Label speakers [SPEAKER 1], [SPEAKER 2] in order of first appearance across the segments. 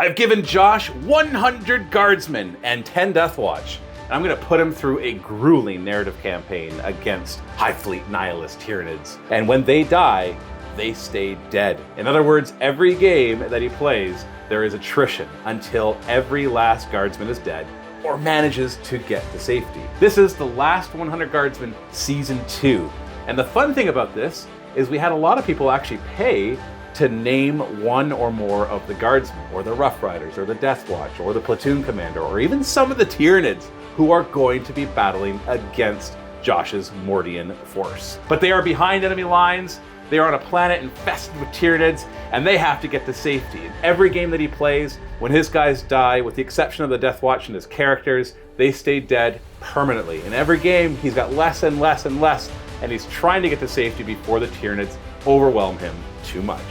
[SPEAKER 1] I've given Josh 100 Guardsmen and 10 Deathwatch. And I'm going to put him through a grueling narrative campaign against High Fleet Nihilist Tyranids. And when they die, they stay dead. In other words, every game that he plays, there is attrition until every last Guardsman is dead or manages to get to safety. This is the last 100 Guardsmen Season 2. And the fun thing about this is we had a lot of people actually pay to name one or more of the Guardsmen, or the Rough Riders, or the Deathwatch, or the Platoon Commander, or even some of the Tyranids who are going to be battling against Josh's Mordian force. But they are behind enemy lines, they are on a planet infested with Tyranids, and they have to get to safety. In every game that he plays, when his guys die, with the exception of the Deathwatch and his characters, they stay dead permanently. In every game, he's got less and less and less, and he's trying to get to safety before the Tyranids overwhelm him too much.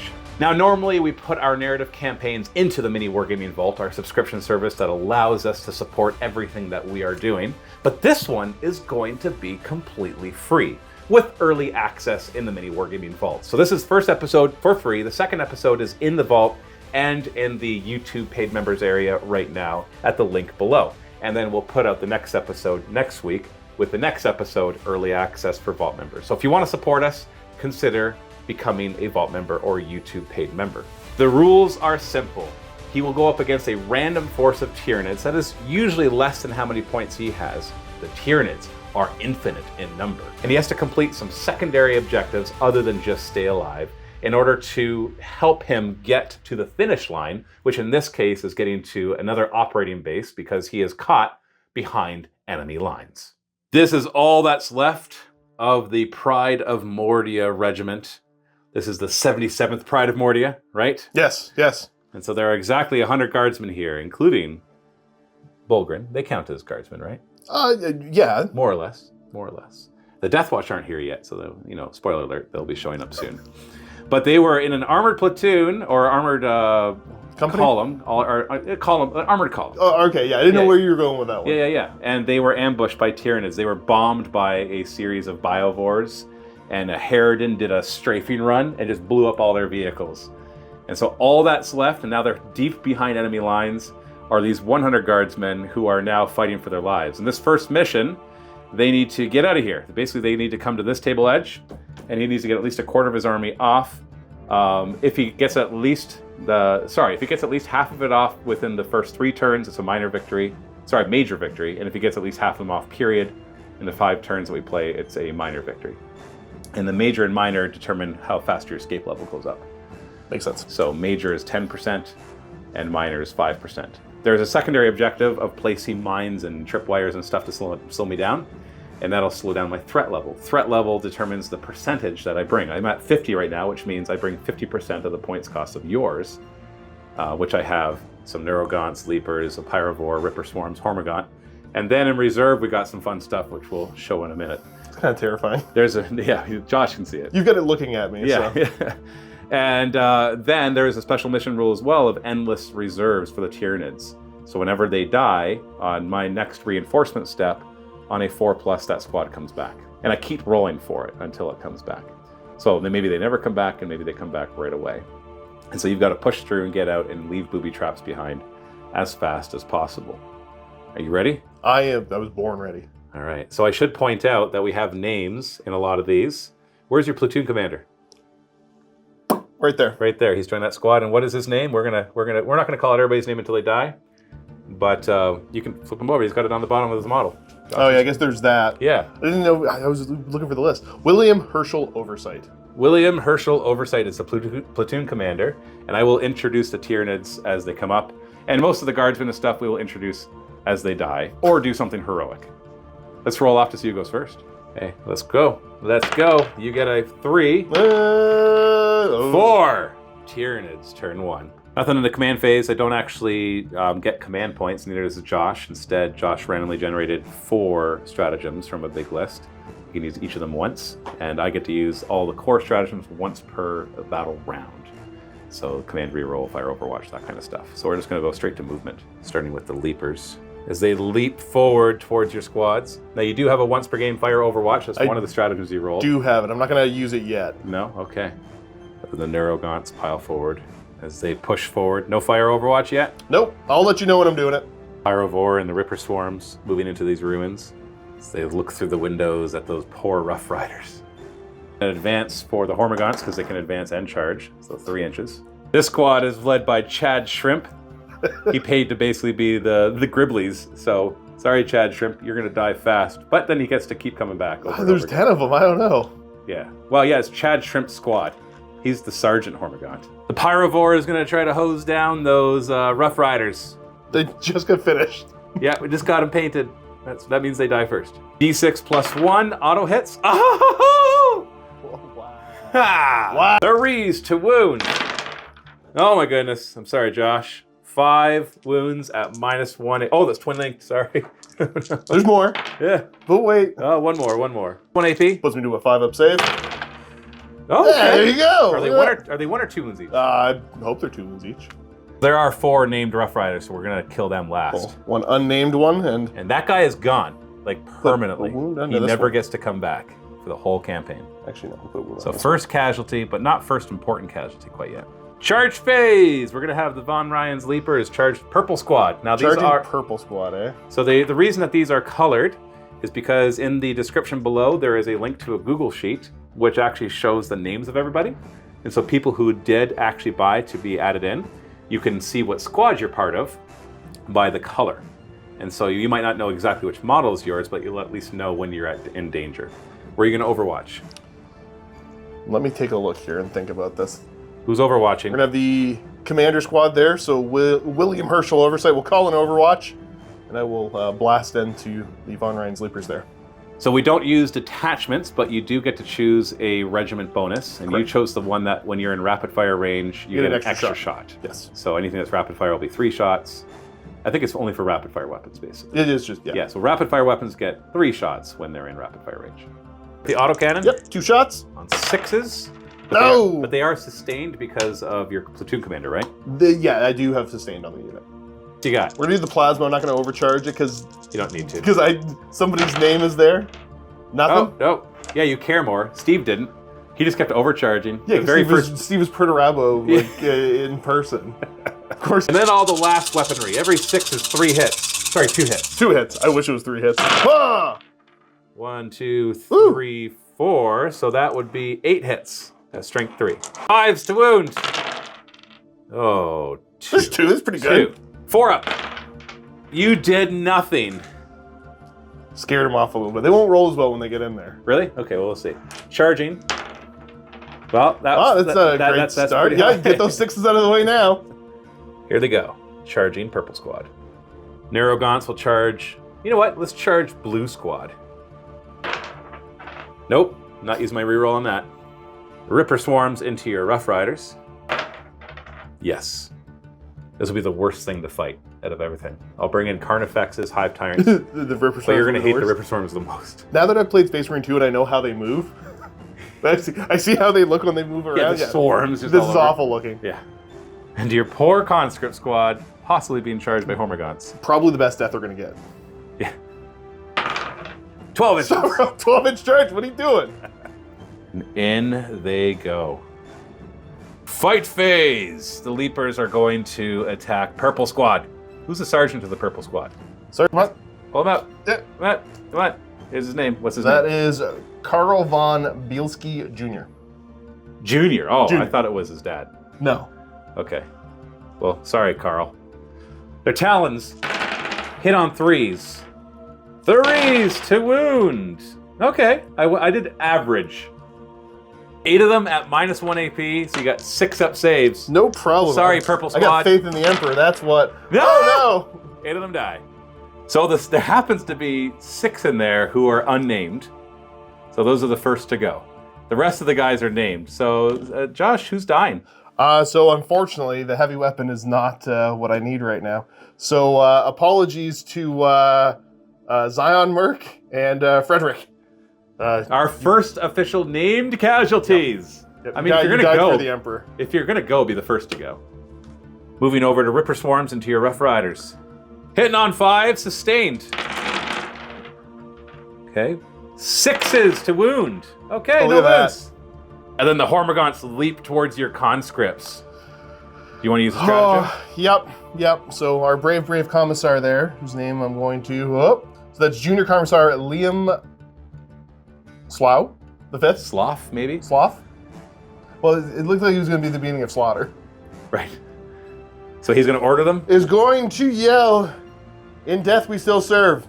[SPEAKER 1] Now, normally we put our narrative campaigns into the MiniWarGaming Vault, our subscription service that allows us to support everything that we are doing, but this one is going to be completely free, with early access in the MiniWarGaming Vault. So this is first episode for free. The second episode is in the Vault and in the YouTube paid members area right now at the link below. And then we'll put out the next episode next week, with the next episode early access for Vault members. So if you want to support us, consider becoming a Vault member or YouTube paid member. The rules are simple. He will go up against a random force of Tyranids that is usually less than how many points he has. The Tyranids are infinite in number. And he has to complete some secondary objectives other than just stay alive in order to help him get to the finish line, which in this case is getting to another operating base because he is caught behind enemy lines. This is all that's left of the Pride of Mordia regiment. This is the 77th Pride of Mordia, right?
[SPEAKER 2] Yes, yes.
[SPEAKER 1] And so there are exactly 100 guardsmen here, including Bulgrin. They count as guardsmen, right?
[SPEAKER 2] Yeah.
[SPEAKER 1] More or less. The Deathwatch aren't here yet, so spoiler alert, they'll be showing up soon. But they were in an armored platoon or armored column, armored column.
[SPEAKER 2] Oh, okay, yeah. I didn't know where you were going with that one.
[SPEAKER 1] Yeah. And they were ambushed by Tyranids. They were bombed by a series of biovores, and a Harridan did a strafing run and just blew up all their vehicles. And so all that's left, and now they're deep behind enemy lines, are these 100 guardsmen who are now fighting for their lives. In this first mission, they need to get out of here. Basically, they need to come to this table edge, and he needs to get at least a quarter of his army off. If he gets at least half of it off within the first 3 turns, it's a major victory. And if he gets at least half of them off, period, in the 5 turns that we play, it's a minor victory. And the major and minor determine how fast your escape level goes up.
[SPEAKER 2] Makes sense.
[SPEAKER 1] So major is 10% and minor is 5%. There's a secondary objective of placing mines and tripwires and stuff to slow me down, and that'll slow down my threat level. Threat level determines the percentage that I bring. I'm at 50 right now, which means I bring 50% of the points cost of yours, which I have some Neurogaunts, Leapers, a Pyrovore, Ripper Swarms, Hormigaunt. And then in reserve, we got some fun stuff, which we'll show in a minute.
[SPEAKER 2] It's kind of terrifying.
[SPEAKER 1] Josh can see it.
[SPEAKER 2] You've got it looking at me.
[SPEAKER 1] Yeah.
[SPEAKER 2] So.
[SPEAKER 1] And then there is a special mission rule as well of endless reserves for the Tyranids. So whenever they die, on my next reinforcement step, on a 4+, that squad comes back. And I keep rolling for it until it comes back. So then maybe they never come back, and maybe they come back right away. And so you've got to push through and get out and leave booby traps behind as fast as possible. Are you ready?
[SPEAKER 2] I am. I was born ready.
[SPEAKER 1] All right. So I should point out that we have names in a lot of these. Where's your platoon commander?
[SPEAKER 2] Right there.
[SPEAKER 1] Right there. He's joined that squad. And what is his name? We're not gonna call out everybody's name until they die. But you can flip him over. He's got it on the bottom of his model.
[SPEAKER 2] Oh yeah, I guess there's that.
[SPEAKER 1] Yeah.
[SPEAKER 2] I didn't know. I was looking for the list. William Herschel Oversight.
[SPEAKER 1] William Herschel Oversight is the platoon commander, and I will introduce the Tyranids as they come up. And most of the guardsmen and stuff we will introduce as they die, or do something heroic. Let's roll off to see who goes first. Hey, let's go. You get a 3. 4. Tyranids, turn 1. Nothing in the command phase. I don't actually get command points, neither does Josh. Instead, Josh randomly generated 4 stratagems from a big list. You can use each of them once, and I get to use all the core stratagems once per battle round. So command reroll, fire overwatch, that kind of stuff. So we're just going to go straight to movement, starting with the leapers. As they leap forward towards your squads. Now you do have a once per game fire overwatch. That's one of the stratagems you roll.
[SPEAKER 2] Do have it. I'm not going to use it yet.
[SPEAKER 1] No? Okay. The Neurogaunts pile forward as they push forward. No fire overwatch yet?
[SPEAKER 2] Nope. I'll let you know when I'm doing it.
[SPEAKER 1] Pyrovore and the Ripper Swarms moving into these ruins as they look through the windows at those poor Rough Riders. An advance for the Hormagaunts because they can advance and charge, so 3 inches. This squad is led by Chad Shrimp. He paid to basically be the Gribblies, so sorry Chad Shrimp, you're gonna die fast. But then he gets to keep coming back.
[SPEAKER 2] There's 10 of them, I don't know.
[SPEAKER 1] Yeah, well yeah, it's Chad Shrimp's squad. He's the Sergeant Hormagaunt. The Pyrovore is gonna try to hose down those Rough Riders.
[SPEAKER 2] They just got finished.
[SPEAKER 1] Yeah, we just got them painted. That means they die first. D6 plus 1, auto hits. Oh!
[SPEAKER 2] Wow.
[SPEAKER 1] Ha!
[SPEAKER 2] Wow.
[SPEAKER 1] 3s to wound. Oh my goodness. I'm sorry, Josh. 5 wounds at -1. Oh, that's twin linked. Sorry.
[SPEAKER 2] There's more.
[SPEAKER 1] Yeah.
[SPEAKER 2] But wait.
[SPEAKER 1] Oh, one more. 1 AP.
[SPEAKER 2] Puts me to a 5-up save.
[SPEAKER 1] Oh,
[SPEAKER 2] yeah, there you go.
[SPEAKER 1] Are they 1 or 2 wounds each?
[SPEAKER 2] I hope they're 2 wounds each.
[SPEAKER 1] There are 4 named Rough Riders, so we're gonna kill them last.
[SPEAKER 2] Cool. One unnamed one, and
[SPEAKER 1] that guy is gone, like permanently. He never
[SPEAKER 2] one.
[SPEAKER 1] gets to come back for the whole campaign.
[SPEAKER 2] Actually, no. We'll put
[SPEAKER 1] So first casualty, but not first important casualty quite yet. Charge phase. We're gonna have the Von Ryan's Leapers charge Purple Squad. Now these
[SPEAKER 2] Charging
[SPEAKER 1] are
[SPEAKER 2] Purple Squad, eh?
[SPEAKER 1] So the reason that these are colored is because in the description below there is a link to a Google sheet which actually shows the names of everybody, and so people who did actually buy to be added in, you can see what squad you're part of by the color. And so you might not know exactly which model is yours, but you'll at least know when you're in danger. Where are you going to Overwatch?
[SPEAKER 2] Let me take a look here and think about this.
[SPEAKER 1] Who's overwatching?
[SPEAKER 2] We're going to have the Commander Squad there, so William Herschel Oversight will call an Overwatch, and I will blast into the Von Ryan's Leapers there.
[SPEAKER 1] So we don't use detachments, but you do get to choose a regiment bonus, and
[SPEAKER 2] Correct.
[SPEAKER 1] you chose the one that when you're in rapid fire range, you get an extra shot.
[SPEAKER 2] Yes.
[SPEAKER 1] So anything that's rapid fire will be 3 shots. I think it's only for rapid fire weapons, basically.
[SPEAKER 2] It is just, yeah.
[SPEAKER 1] Yeah, so rapid fire weapons get 3 shots when they're in rapid fire range. The autocannon?
[SPEAKER 2] Yep, 2 shots.
[SPEAKER 1] On 6s.
[SPEAKER 2] No!
[SPEAKER 1] But they are sustained because of your platoon commander, right?
[SPEAKER 2] Yeah, I do have sustained on the unit.
[SPEAKER 1] What you got?
[SPEAKER 2] We're going to do the plasma. I'm not going to overcharge it because
[SPEAKER 1] You don't need to.
[SPEAKER 2] somebody's name is there. Nothing?
[SPEAKER 1] Oh, no. Yeah, you care more. Steve didn't. He just kept overcharging.
[SPEAKER 2] Yeah,
[SPEAKER 1] the very
[SPEAKER 2] Steve was Perturabo in person. Of course.
[SPEAKER 1] And then all the last weaponry. Every 6 is 3 hits. Sorry, 2 hits.
[SPEAKER 2] 2 hits. I wish it was 3 hits. Ah!
[SPEAKER 1] 1, 2, 3, 4. So that would be 8 hits. That's strength 3. 5s to wound. Oh, 2.
[SPEAKER 2] There's 2. That's pretty good.
[SPEAKER 1] 2. 4 up. You did nothing.
[SPEAKER 2] Scared them off a little bit. They won't roll as well when they get in there.
[SPEAKER 1] Really? Okay, well, we'll see. Charging. Well,
[SPEAKER 2] that's a great start. Yeah, get those 6s out of the way now.
[SPEAKER 1] Here they go. Charging Purple Squad. Narrow Gaunts will charge... You know what? Let's charge Blue Squad. Nope. Not using my reroll on that. Ripper Swarms into your Rough Riders. Yes. This will be the worst thing to fight out of everything. I'll bring in Carnifexes, Hive Tyrants.
[SPEAKER 2] the Ripper Swarms.
[SPEAKER 1] But you're going to hate the Ripper Swarms the most.
[SPEAKER 2] Now that I've played Space Marine 2 and I know how they move, I see how they look when they move around.
[SPEAKER 1] Yeah, the swarms.
[SPEAKER 2] This is awful looking.
[SPEAKER 1] Yeah. And your poor conscript squad, possibly being charged by Hormagaunts.
[SPEAKER 2] Probably the best death we're going to get.
[SPEAKER 1] Yeah. 12 inches.
[SPEAKER 2] 12-inch charge. What are you doing?
[SPEAKER 1] In they go. Fight phase. The Leapers are going to attack Purple Squad. Who's the sergeant of the Purple Squad?
[SPEAKER 2] Sorry, come on.
[SPEAKER 1] Pull him out.
[SPEAKER 2] Yeah.
[SPEAKER 1] Come on. Here's his name. What's his name?
[SPEAKER 2] That is Karl von Bielski Jr.
[SPEAKER 1] Junior. Oh,
[SPEAKER 2] Junior.
[SPEAKER 1] I thought it was his dad.
[SPEAKER 2] No.
[SPEAKER 1] Okay. Well, sorry, Carl. Their talons hit on 3s. 3s to wound. Okay. I did average. 8 of them at -1 AP, so you got 6 up saves.
[SPEAKER 2] No problem.
[SPEAKER 1] Sorry, Purple Squad.
[SPEAKER 2] I got faith in the Emperor. That's what.
[SPEAKER 1] No!
[SPEAKER 2] Oh no!
[SPEAKER 1] 8 of them die. So there happens to be 6 in there who are unnamed. So those are the first to go. The rest of the guys are named. So, Josh, who's dying?
[SPEAKER 2] So unfortunately, the heavy weapon is not what I need right now. So apologies to Zion Merc and Frederick.
[SPEAKER 1] Our first official named casualties.
[SPEAKER 2] Yep.
[SPEAKER 1] I mean, if you're gonna go,
[SPEAKER 2] for the Emperor.
[SPEAKER 1] If you're gonna go, be the first to go. Moving over to Ripper Swarms into your Rough Riders. Hitting on 5, sustained. Okay. 6s to wound. Okay, no
[SPEAKER 2] look at
[SPEAKER 1] miss. And then the Hormagaunts leap towards your conscripts. You want to use a stratagem?
[SPEAKER 2] Yep. So our brave commissar there, whose name I'm going to, so that's Junior Commissar Liam Slough, the 5th?
[SPEAKER 1] Sloth, maybe?
[SPEAKER 2] Sloth? Well, it looked like he was going to be the beginning of slaughter.
[SPEAKER 1] Right. So he's going to order them?
[SPEAKER 2] Is going to yell, "In death we still serve."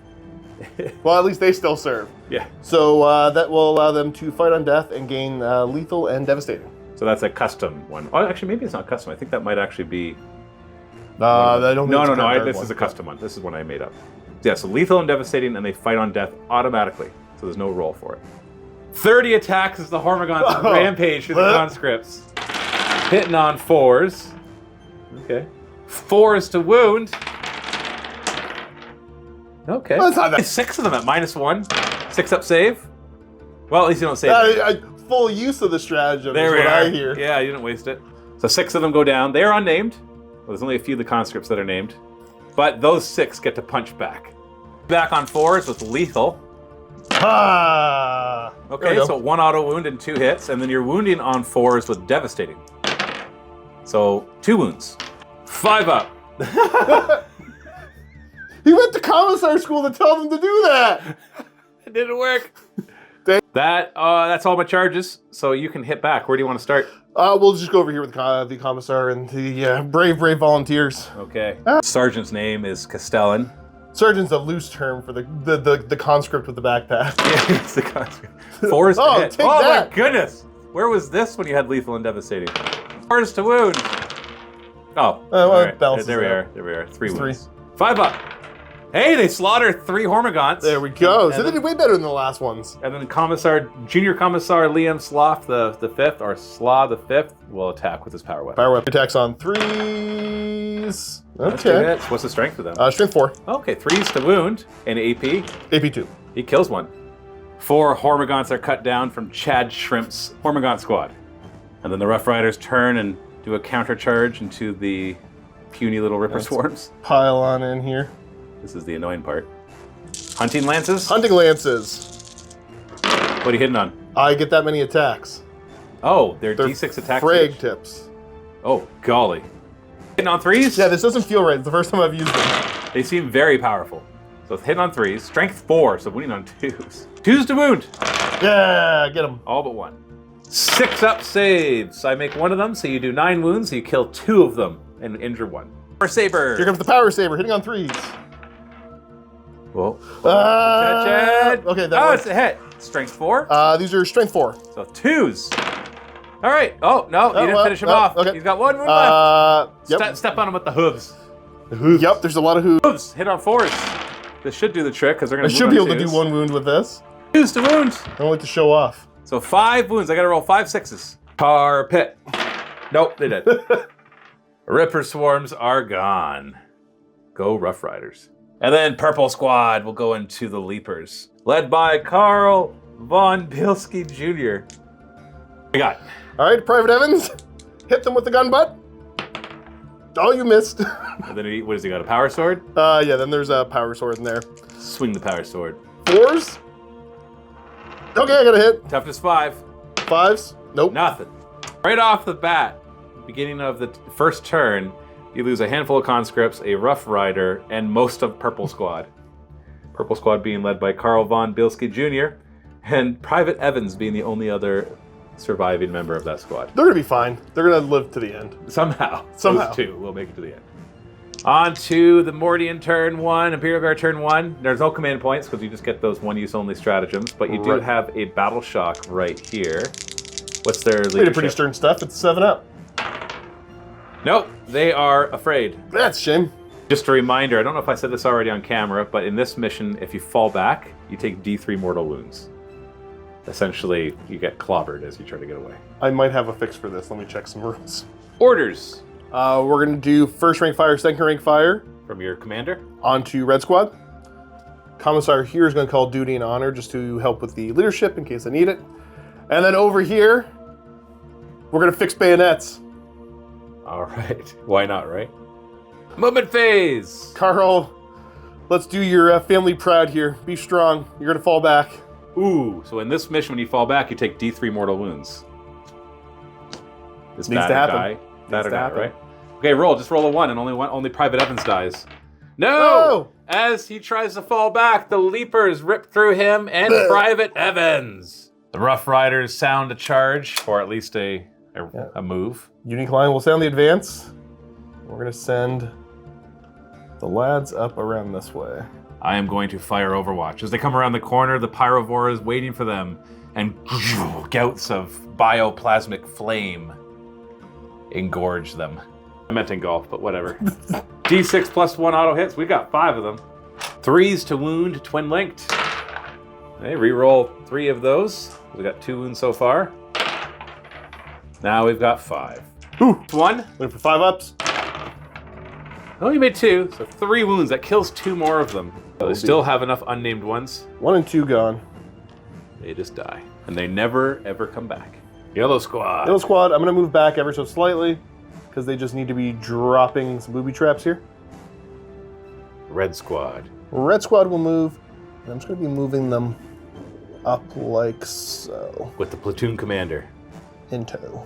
[SPEAKER 2] Well, at least they still serve.
[SPEAKER 1] Yeah.
[SPEAKER 2] So that will allow them to fight on death and gain lethal and devastating.
[SPEAKER 1] So that's a custom one. Oh, actually, maybe it's not custom. I think that might actually be...
[SPEAKER 2] I don't think
[SPEAKER 1] No. This is a custom one. This is one I made up. Yeah, so lethal and devastating, and they fight on death automatically. So there's no roll for it. 30 attacks as the Hormagaunts rampage through the conscripts. Hitting on 4s. Okay. 4s to wound. Okay.
[SPEAKER 2] Well, that's not that.
[SPEAKER 1] 6 of them at -1. 6 up save. Well, at least you don't save.
[SPEAKER 2] Full use of the stratagem
[SPEAKER 1] There
[SPEAKER 2] is
[SPEAKER 1] we
[SPEAKER 2] what
[SPEAKER 1] are.
[SPEAKER 2] I hear.
[SPEAKER 1] Yeah, you didn't waste it. So 6 of them go down. They are unnamed. Well, there's only a few of the conscripts that are named. But those 6 get to punch back. Back on 4s with lethal.
[SPEAKER 2] Ah!
[SPEAKER 1] Okay, so 1 auto wound and 2 hits, and then you're wounding on 4s with devastating. So 2 wounds. 5 up.
[SPEAKER 2] He went to commissar school to tell them to do that.
[SPEAKER 1] It didn't work. That's all my charges. So you can hit back. Where do you want to start?
[SPEAKER 2] We'll just go over here with the commissar and the brave volunteers.
[SPEAKER 1] Okay. Sergeant's name is Castellan.
[SPEAKER 2] Sergeant's a loose term for the conscript with the backpack.
[SPEAKER 1] Yeah, it's the conscript. 4s to hit.
[SPEAKER 2] Take
[SPEAKER 1] Oh
[SPEAKER 2] that.
[SPEAKER 1] my goodness! Where was this when you had lethal and devastating? 4s to wound. Oh,
[SPEAKER 2] well,
[SPEAKER 1] all
[SPEAKER 2] it
[SPEAKER 1] right.
[SPEAKER 2] balances
[SPEAKER 1] There we
[SPEAKER 2] out.
[SPEAKER 1] are. There we are. 3
[SPEAKER 2] It's
[SPEAKER 1] wounds. 5 up. Hey, they slaughter 3 Hormagaunts.
[SPEAKER 2] There we go.
[SPEAKER 1] And
[SPEAKER 2] So they did way better than the last ones.
[SPEAKER 1] And then Junior Commissar Liam Sloth the 5th, or Slaw the 5th, will attack with his power weapon.
[SPEAKER 2] Fire weapon attacks on 3s.
[SPEAKER 1] That's 2
[SPEAKER 2] Okay.
[SPEAKER 1] hits. What's the strength of them?
[SPEAKER 2] Strength 4.
[SPEAKER 1] Okay, 3s to wound and AP.
[SPEAKER 2] AP 2.
[SPEAKER 1] He kills 1. 4 Hormagaunts are cut down from Chad Shrimp's Hormagaunt squad. And then the Rough Riders turn and do a counter charge into the puny little Ripper Swarms.
[SPEAKER 2] Pile on in here.
[SPEAKER 1] This is the annoying part. Hunting lances?
[SPEAKER 2] Hunting lances.
[SPEAKER 1] What are you hitting on?
[SPEAKER 2] I get that many attacks.
[SPEAKER 1] Oh, they're D6 attacks.
[SPEAKER 2] Frag
[SPEAKER 1] each.
[SPEAKER 2] tips.
[SPEAKER 1] Oh, golly. Hitting on 3s?
[SPEAKER 2] Yeah, this doesn't feel right. It's the first time I've used them.
[SPEAKER 1] They seem very powerful. So it's hitting on 3s. Strength 4, so winning on 2s. 2s to wound.
[SPEAKER 2] Yeah, get them.
[SPEAKER 1] All but 1. 6 up saves. I make 1 of them, so you do 9 wounds, so you kill 2 of them and injure 1. Power Saber.
[SPEAKER 2] Here comes the Power Saber, hitting on 3s.
[SPEAKER 1] Whoa.
[SPEAKER 2] Uh,
[SPEAKER 1] Catch it.
[SPEAKER 2] okay, that
[SPEAKER 1] Oh,
[SPEAKER 2] works.
[SPEAKER 1] it's a hit. Strength 4.
[SPEAKER 2] These are Strength 4.
[SPEAKER 1] So 2s. All right. Oh, no, you didn't finish him off.
[SPEAKER 2] Okay.
[SPEAKER 1] He's got 1 wound left.
[SPEAKER 2] Yep.
[SPEAKER 1] Step on him with the hooves.
[SPEAKER 2] Yep, there's a lot of hooves.
[SPEAKER 1] Hooves. Hit on 4s. This should do the trick, because they're
[SPEAKER 2] I
[SPEAKER 1] going to
[SPEAKER 2] should be able to do 1 wound with this.
[SPEAKER 1] 2s to wound.
[SPEAKER 2] I don't like to show off.
[SPEAKER 1] So 5 wounds. I got to roll 5 6s. Tar pit. Nope, they did. Ripper Swarms are gone. Go Rough Riders. And then Purple Squad will go into the Leapers, led by Carl Von Bilski Jr. I got.
[SPEAKER 2] All right, Private Evans, hit them with the gun butt. Oh, you missed.
[SPEAKER 1] And then what has he got? A power sword?
[SPEAKER 2] Yeah, then there's a power sword in there.
[SPEAKER 1] Swing the power sword.
[SPEAKER 2] 4s. Okay, I got a hit.
[SPEAKER 1] Toughness 5.
[SPEAKER 2] 5s. Nope.
[SPEAKER 1] Nothing. Right off the bat, beginning of the first turn, you lose a handful of conscripts, a Rough Rider, and most of Purple Squad. Purple Squad being led by Carl Von Bilski Jr., and Private Evans being the only other surviving member of that squad.
[SPEAKER 2] They're gonna be fine. They're gonna live to the end.
[SPEAKER 1] Somehow.
[SPEAKER 2] Somehow.
[SPEAKER 1] Those 2 will make it to the end. On to the Mordian turn 1, Imperial Guard turn 1. There's no command points because you just get those one-use only stratagems, but you do
[SPEAKER 2] Right.
[SPEAKER 1] have a Battle Shock right here. What's their leadership?
[SPEAKER 2] They did pretty stern stuff. It's 7-up.
[SPEAKER 1] Nope, they are afraid.
[SPEAKER 2] That's a shame.
[SPEAKER 1] Just a reminder, I don't know if I said this already on camera, but in this mission, if you fall back, you take D3 mortal wounds. Essentially, you get clobbered as you try to get away.
[SPEAKER 2] I might have a fix for this. Let me check some rules.
[SPEAKER 1] Orders
[SPEAKER 2] We're gonna do first rank fire, second rank fire
[SPEAKER 1] from your commander.
[SPEAKER 2] onto Red Squad. Commissar here is gonna call duty and honor just to help with the leadership in case I need it. And then over here, we're gonna fix bayonets.
[SPEAKER 1] All right, why not, right? Movement phase.
[SPEAKER 2] Carl, let's do your family proud here. Be strong. You're gonna fall back.
[SPEAKER 1] Ooh, so in this mission, when you fall back, you take D3 mortal wounds. Is
[SPEAKER 2] Needs
[SPEAKER 1] that
[SPEAKER 2] to
[SPEAKER 1] a
[SPEAKER 2] happen.
[SPEAKER 1] guy? That
[SPEAKER 2] Needs
[SPEAKER 1] or
[SPEAKER 2] to
[SPEAKER 1] not,
[SPEAKER 2] happen.
[SPEAKER 1] right? Okay, roll. Just roll a 1, and only Private Evans dies. No!
[SPEAKER 2] Oh!
[SPEAKER 1] As he tries to fall back, the Leapers rip through him and Private Evans. The Rough Riders sound a charge, or at least a move.
[SPEAKER 2] Unique line will sound the advance. We're going to send the lads up around this way.
[SPEAKER 1] I am going to fire Overwatch. As they come around the corner, the Pyrovore is waiting for them, and gouts of bioplasmic flame engorge them. I meant engulf, but whatever. D6 plus 1 auto hits. We got 5 of them. 3s to wound, twin linked. Okay, reroll 3 of those. We got 2 wounds so far. Now we've got 5.
[SPEAKER 2] Ooh.
[SPEAKER 1] 1.
[SPEAKER 2] Wait for 5 ups.
[SPEAKER 1] Oh, you made 2, so 3 wounds. That kills 2 more of them. So they still have enough unnamed ones.
[SPEAKER 2] 1 and 2 gone.
[SPEAKER 1] They just die, and they never ever come back. Yellow Squad.
[SPEAKER 2] Yellow Squad, I'm going to move back ever so slightly because they just need to be dropping some booby traps here.
[SPEAKER 1] Red Squad.
[SPEAKER 2] Red Squad will move, and I'm just going to be moving them up like so.
[SPEAKER 1] With the platoon commander.
[SPEAKER 2] In tow.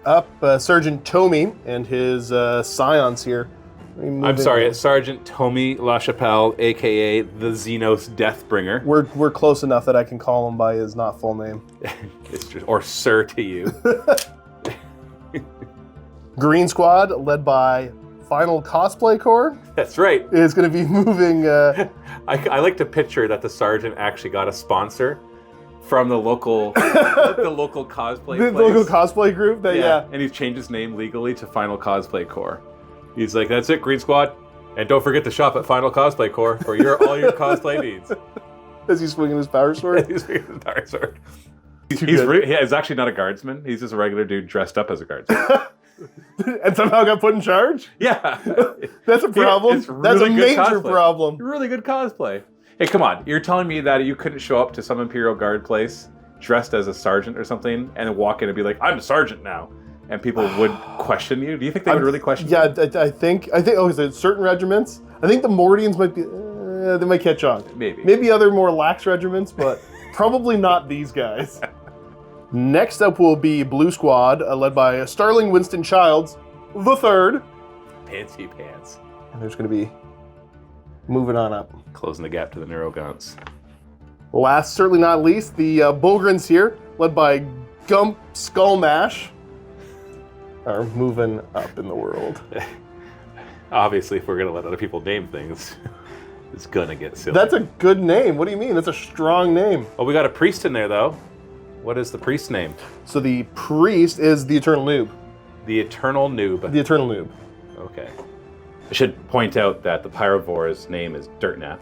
[SPEAKER 2] Up Sergeant Tomey and his scions here.
[SPEAKER 1] I'm sorry, it's Sergeant Tomey LaChapelle, a.k.a. the Xenos Deathbringer.
[SPEAKER 2] We're close enough that I can call him by his not full name.
[SPEAKER 1] It's just, or Sir to you.
[SPEAKER 2] Green Squad, led by Final Cosplay Corps.
[SPEAKER 1] That's right.
[SPEAKER 2] Is going to be moving...
[SPEAKER 1] I like to picture that the Sergeant actually got a sponsor from the local cosplay place.
[SPEAKER 2] The local cosplay group? Yeah.
[SPEAKER 1] And he's changed his name legally to Final Cosplay Corps. He's like, that's it, Green Squad. And don't forget to shop at Final Cosplay Corps for all your cosplay needs.
[SPEAKER 2] Is he swinging his power sword?
[SPEAKER 1] He's swinging his power sword. He's actually not a guardsman. He's just a regular dude dressed up as a guardsman.
[SPEAKER 2] And somehow got put in charge?
[SPEAKER 1] Yeah.
[SPEAKER 2] That's a problem.
[SPEAKER 1] It's really
[SPEAKER 2] That's a major
[SPEAKER 1] cosplay.
[SPEAKER 2] problem.
[SPEAKER 1] Really good cosplay. Hey, come on. You're telling me that you couldn't show up to some Imperial Guard place dressed as a sergeant or something and walk in and be like, I'm a sergeant now. And people would question you? Do you think they would really question you?
[SPEAKER 2] Yeah, I think, certain regiments, I think the Mordians might be, they might catch on. Maybe other more lax regiments, but probably not these guys. Next up will be Blue Squad, led by Starling Winston Childs, the third.
[SPEAKER 1] Fancy pants.
[SPEAKER 2] And there's going to be moving on up.
[SPEAKER 1] Closing the gap to the Neurogaunts.
[SPEAKER 2] Last, certainly not least, the Bulgrins here, led by Gump Skullmash, are moving up in the world.
[SPEAKER 1] Obviously, if we're going to let other people name things, it's going to get silly.
[SPEAKER 2] That's a good name. What do you mean? That's a strong name.
[SPEAKER 1] Oh, we got a priest in there, though. What is the priest's name?
[SPEAKER 2] So the priest is the Eternal Noob.
[SPEAKER 1] The Eternal Noob.
[SPEAKER 2] The Eternal Noob.
[SPEAKER 1] Okay. I should point out that the Pyrovore's name is Dirtnap,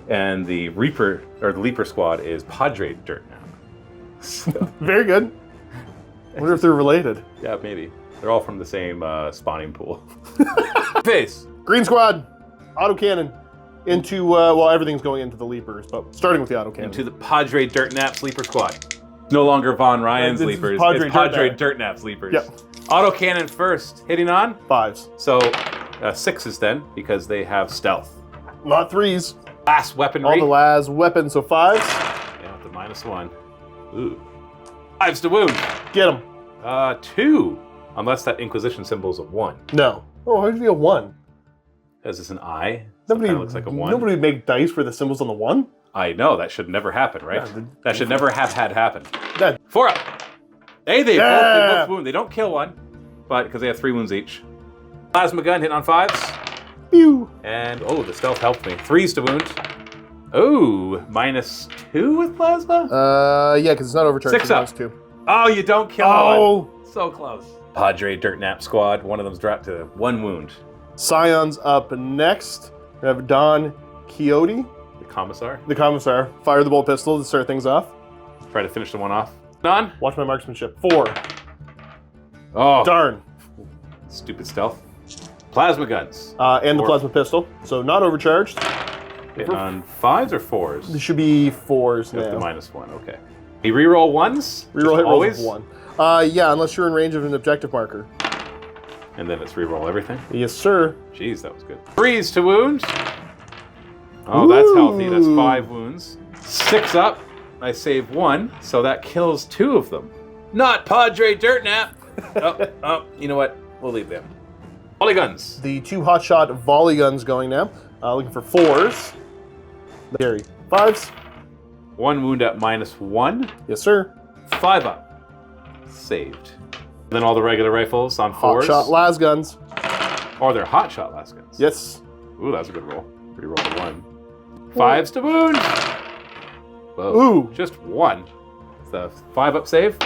[SPEAKER 1] and the Reaper, or the Leaper Squad, is Padre Dirtnap. So.
[SPEAKER 2] Very good. I wonder if they're related.
[SPEAKER 1] Yeah, maybe. They're all from the same spawning pool. Face.
[SPEAKER 2] Green Squad, autocannon into, well, everything's going into the Leapers, but starting with the autocannon.
[SPEAKER 1] Into the Padre Dirtnap's Leaper Squad. No longer Von Ryan's Leapers, it's Padre Dirtnap's Leapers.
[SPEAKER 2] Yep.
[SPEAKER 1] Autocannon first, hitting on?
[SPEAKER 2] 5s.
[SPEAKER 1] So 6s then, because they have stealth.
[SPEAKER 2] Not 3s.
[SPEAKER 1] Last weaponry.
[SPEAKER 2] All the last weapons, so 5s.
[SPEAKER 1] Yeah, with the -1. Ooh. 5s to wound.
[SPEAKER 2] Get him.
[SPEAKER 1] 2. Unless that Inquisition symbol is a 1.
[SPEAKER 2] No. Oh, how would it be a 1?
[SPEAKER 1] Is this an eye?
[SPEAKER 2] Nobody
[SPEAKER 1] looks like a 1.
[SPEAKER 2] Nobody would make dice for the symbols on the 1.
[SPEAKER 1] I know, that should never happen, right?
[SPEAKER 2] Yeah,
[SPEAKER 1] that should never have had happen.
[SPEAKER 2] That,
[SPEAKER 1] 4 up. Hey, they both wound. They don't kill one, but because they have 3 wounds each. Plasma gun hitting on 5s.
[SPEAKER 2] Pew.
[SPEAKER 1] And, oh, the stealth helped me. 3s to wound. Oh, -2 with plasma?
[SPEAKER 2] Yeah, because it's not overcharged.
[SPEAKER 1] 6 up.
[SPEAKER 2] 2.
[SPEAKER 1] Oh, you don't kill
[SPEAKER 2] one.
[SPEAKER 1] So close. Padre Dirtnap Squad, one of them's dropped to 1 wound.
[SPEAKER 2] Scions up next. We have Don Quixote.
[SPEAKER 1] The Commissar.
[SPEAKER 2] The Commissar. Fire the bolt pistol to start things off.
[SPEAKER 1] Try to finish the one off. Don.
[SPEAKER 2] Watch my marksmanship. 4.
[SPEAKER 1] Oh.
[SPEAKER 2] Darn.
[SPEAKER 1] Stupid stealth. Plasma guns.
[SPEAKER 2] And 4. The plasma pistol. So not overcharged.
[SPEAKER 1] Hitting on 5s or 4s?
[SPEAKER 2] This should be 4s now.
[SPEAKER 1] With the -1, okay. You reroll 1s?
[SPEAKER 2] Reroll hit
[SPEAKER 1] always?
[SPEAKER 2] rolls of 1. Yeah, unless you're in range of an objective marker.
[SPEAKER 1] And then it's reroll everything?
[SPEAKER 2] Yes, sir.
[SPEAKER 1] Jeez, that was good. 3s to wound. Oh, that's healthy. That's 5 wounds. 6 up. I save 1, so that kills 2 of them. Not Padre Dirtnap. Oh, you know what? We'll leave them. Volley guns.
[SPEAKER 2] The 2 hotshot volley guns going now. Looking for 4s. Carry 5s.
[SPEAKER 1] 1 wound at -1.
[SPEAKER 2] Yes, sir.
[SPEAKER 1] 5 up. Saved. Then all the regular rifles on 4s.
[SPEAKER 2] Hotshot las guns.
[SPEAKER 1] Or they're hotshot las guns.
[SPEAKER 2] Yes.
[SPEAKER 1] Ooh, that's a good roll. Reroll the 1. 5s to wound. Whoa.
[SPEAKER 2] Ooh.
[SPEAKER 1] Just 1. The 5 up save.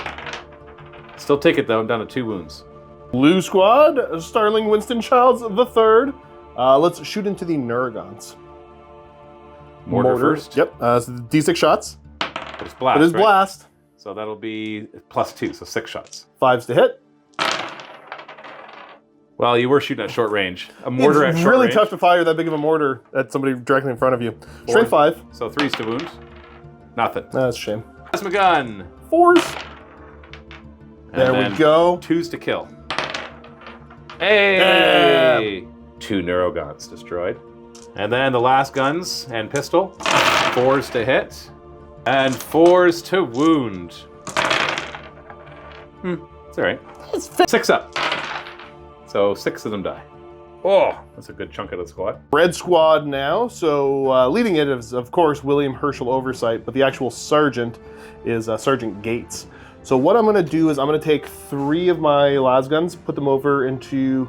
[SPEAKER 1] Still take it though. I'm down to 2 wounds.
[SPEAKER 2] Blue squad, Starling Winston Childs the third. Let's shoot into the Neurogons.
[SPEAKER 1] Mortar first.
[SPEAKER 2] Yep. So D6 shots.
[SPEAKER 1] It's blast.
[SPEAKER 2] It is
[SPEAKER 1] right?
[SPEAKER 2] blast.
[SPEAKER 1] So that'll be +2, so 6 shots.
[SPEAKER 2] 5s to hit.
[SPEAKER 1] Well, you were shooting at short range. A mortar at
[SPEAKER 2] It's
[SPEAKER 1] short
[SPEAKER 2] really
[SPEAKER 1] range.
[SPEAKER 2] tough to fire that big of a mortar at somebody directly in front of you. Strength 5.
[SPEAKER 1] So 3s to wound. Nothing.
[SPEAKER 2] That's a shame.
[SPEAKER 1] Plasma gun.
[SPEAKER 2] 4s.
[SPEAKER 1] And
[SPEAKER 2] There
[SPEAKER 1] then
[SPEAKER 2] we go.
[SPEAKER 1] 2s to kill. Hey! 2 Neurogons destroyed. And then the last guns and pistol. 4s to hit. And 4s to wound. It's alright. 6 up. So 6 of them die. Oh, that's a good chunk of the squad.
[SPEAKER 2] Red squad now. So leading it is, of course, William Herschel Oversight, but the actual sergeant is Sergeant Gates. So what I'm going to do is I'm going to take 3 of my las guns, put them over into...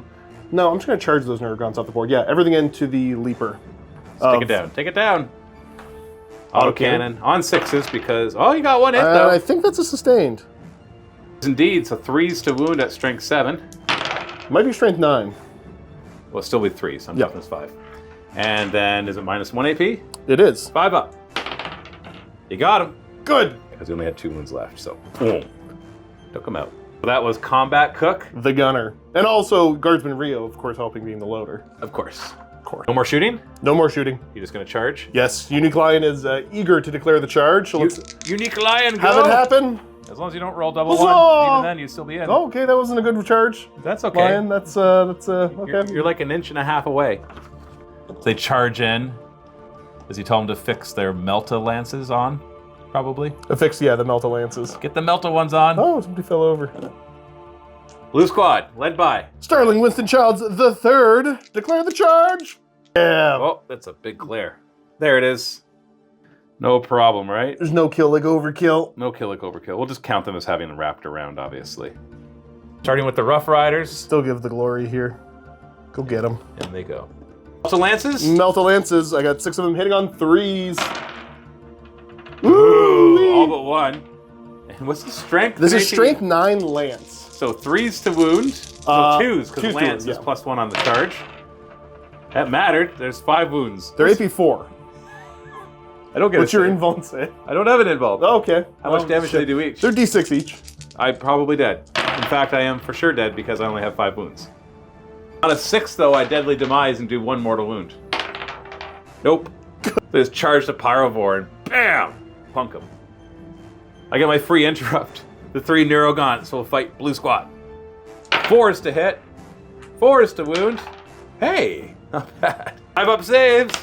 [SPEAKER 2] No, I'm just going to charge those Neurogons off the board. Yeah, everything into the Leaper.
[SPEAKER 1] Take it down. Take it down. Autocannon on 6s because... Oh, you got 1 hit, though.
[SPEAKER 2] I think that's a sustained.
[SPEAKER 1] Indeed, so 3s to wound at strength 7.
[SPEAKER 2] Might be strength 9.
[SPEAKER 1] Well, still be 3, so I'm
[SPEAKER 2] Yep.
[SPEAKER 1] toughness 5. And then, is it -1 AP?
[SPEAKER 2] It is.
[SPEAKER 1] 5 up. You got him.
[SPEAKER 2] Good.
[SPEAKER 1] Because we only had 2 wounds left, so boom. Took him out. So that was Combat Cook.
[SPEAKER 2] The gunner. And also Guardsman Rio, of course, helping being the loader.
[SPEAKER 1] Of course. No more shooting?
[SPEAKER 2] No more shooting.
[SPEAKER 1] You're just going to charge?
[SPEAKER 2] Yes, Unique Lion is eager to declare the charge. So let's
[SPEAKER 1] Unique Lion, go!
[SPEAKER 2] have it happen.
[SPEAKER 1] As long as you don't roll double
[SPEAKER 2] Huzzah!
[SPEAKER 1] 1, even then you'd still be in.
[SPEAKER 2] Oh, okay, that wasn't a good charge.
[SPEAKER 1] That's okay.
[SPEAKER 2] Lion, that's okay.
[SPEAKER 1] You're like 1.5 inches away. They charge in. Does he tell them to fix their Melta lances on? Probably.
[SPEAKER 2] Affix, yeah, the Melta Lances.
[SPEAKER 1] Get the Melta ones on.
[SPEAKER 2] Oh, somebody fell over.
[SPEAKER 1] Blue squad, led by.
[SPEAKER 2] Starling Winston Childs the third. Declare the charge. Yeah.
[SPEAKER 1] Oh, that's a big glare. There it is. No problem, right?
[SPEAKER 2] There's no kill like overkill.
[SPEAKER 1] No kill like overkill. We'll just count them as having wrapped around, obviously. Starting with the Rough Riders.
[SPEAKER 2] Still give the glory here. Go get them.
[SPEAKER 1] And they go. Melta lances?
[SPEAKER 2] Melta Lances. I got 6 of them hitting on 3s.
[SPEAKER 1] Ooh, all but 1. And what's the strength?
[SPEAKER 2] This is strength 9 lance.
[SPEAKER 1] So 3s to wound. So 2s, because
[SPEAKER 2] 2s
[SPEAKER 1] lance
[SPEAKER 2] to wound,
[SPEAKER 1] is +1 on the charge. That mattered. There's 5 wounds.
[SPEAKER 2] They're AP 4.
[SPEAKER 1] I don't get
[SPEAKER 2] What's
[SPEAKER 1] a
[SPEAKER 2] your
[SPEAKER 1] save.
[SPEAKER 2] invuln say?
[SPEAKER 1] I don't have an invuln.
[SPEAKER 2] Oh, okay.
[SPEAKER 1] How much damage do they do each?
[SPEAKER 2] They're D6 each.
[SPEAKER 1] I'm probably dead. In fact, I am for sure dead because I only have 5 wounds. On a 6, though, I deadly demise and do 1 mortal wound. Nope. They just charge the Pyrovore and bam! Punk him. I get my free interrupt. The 3 Neurogons will fight Blue Squad. 4s to hit. 4s to wound. Hey, not bad. 5 up saves.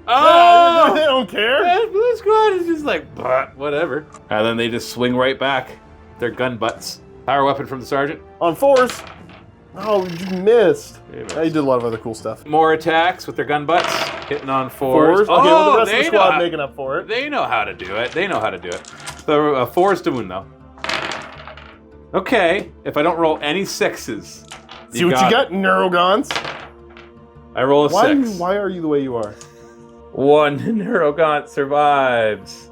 [SPEAKER 1] Oh!
[SPEAKER 2] They don't care.
[SPEAKER 1] And Blue Squad is just like, but whatever. And then they just swing right back. Their gun butts. Power weapon from the sergeant.
[SPEAKER 2] On 4s. Oh, you missed.
[SPEAKER 1] You missed.
[SPEAKER 2] You did a lot of other cool stuff.
[SPEAKER 1] More attacks with their gun butts. Hitting on 4s.
[SPEAKER 2] 4s. Okay, well, the rest of the squad
[SPEAKER 1] know
[SPEAKER 2] making up for it.
[SPEAKER 1] They know how to do it. They know how to do it. The 4s to wound, though. Okay, if I don't roll any 6s.
[SPEAKER 2] See what you got, Neurogons.
[SPEAKER 1] I roll a 6.
[SPEAKER 2] Why are you the way you are?
[SPEAKER 1] 1 Neurogon survives.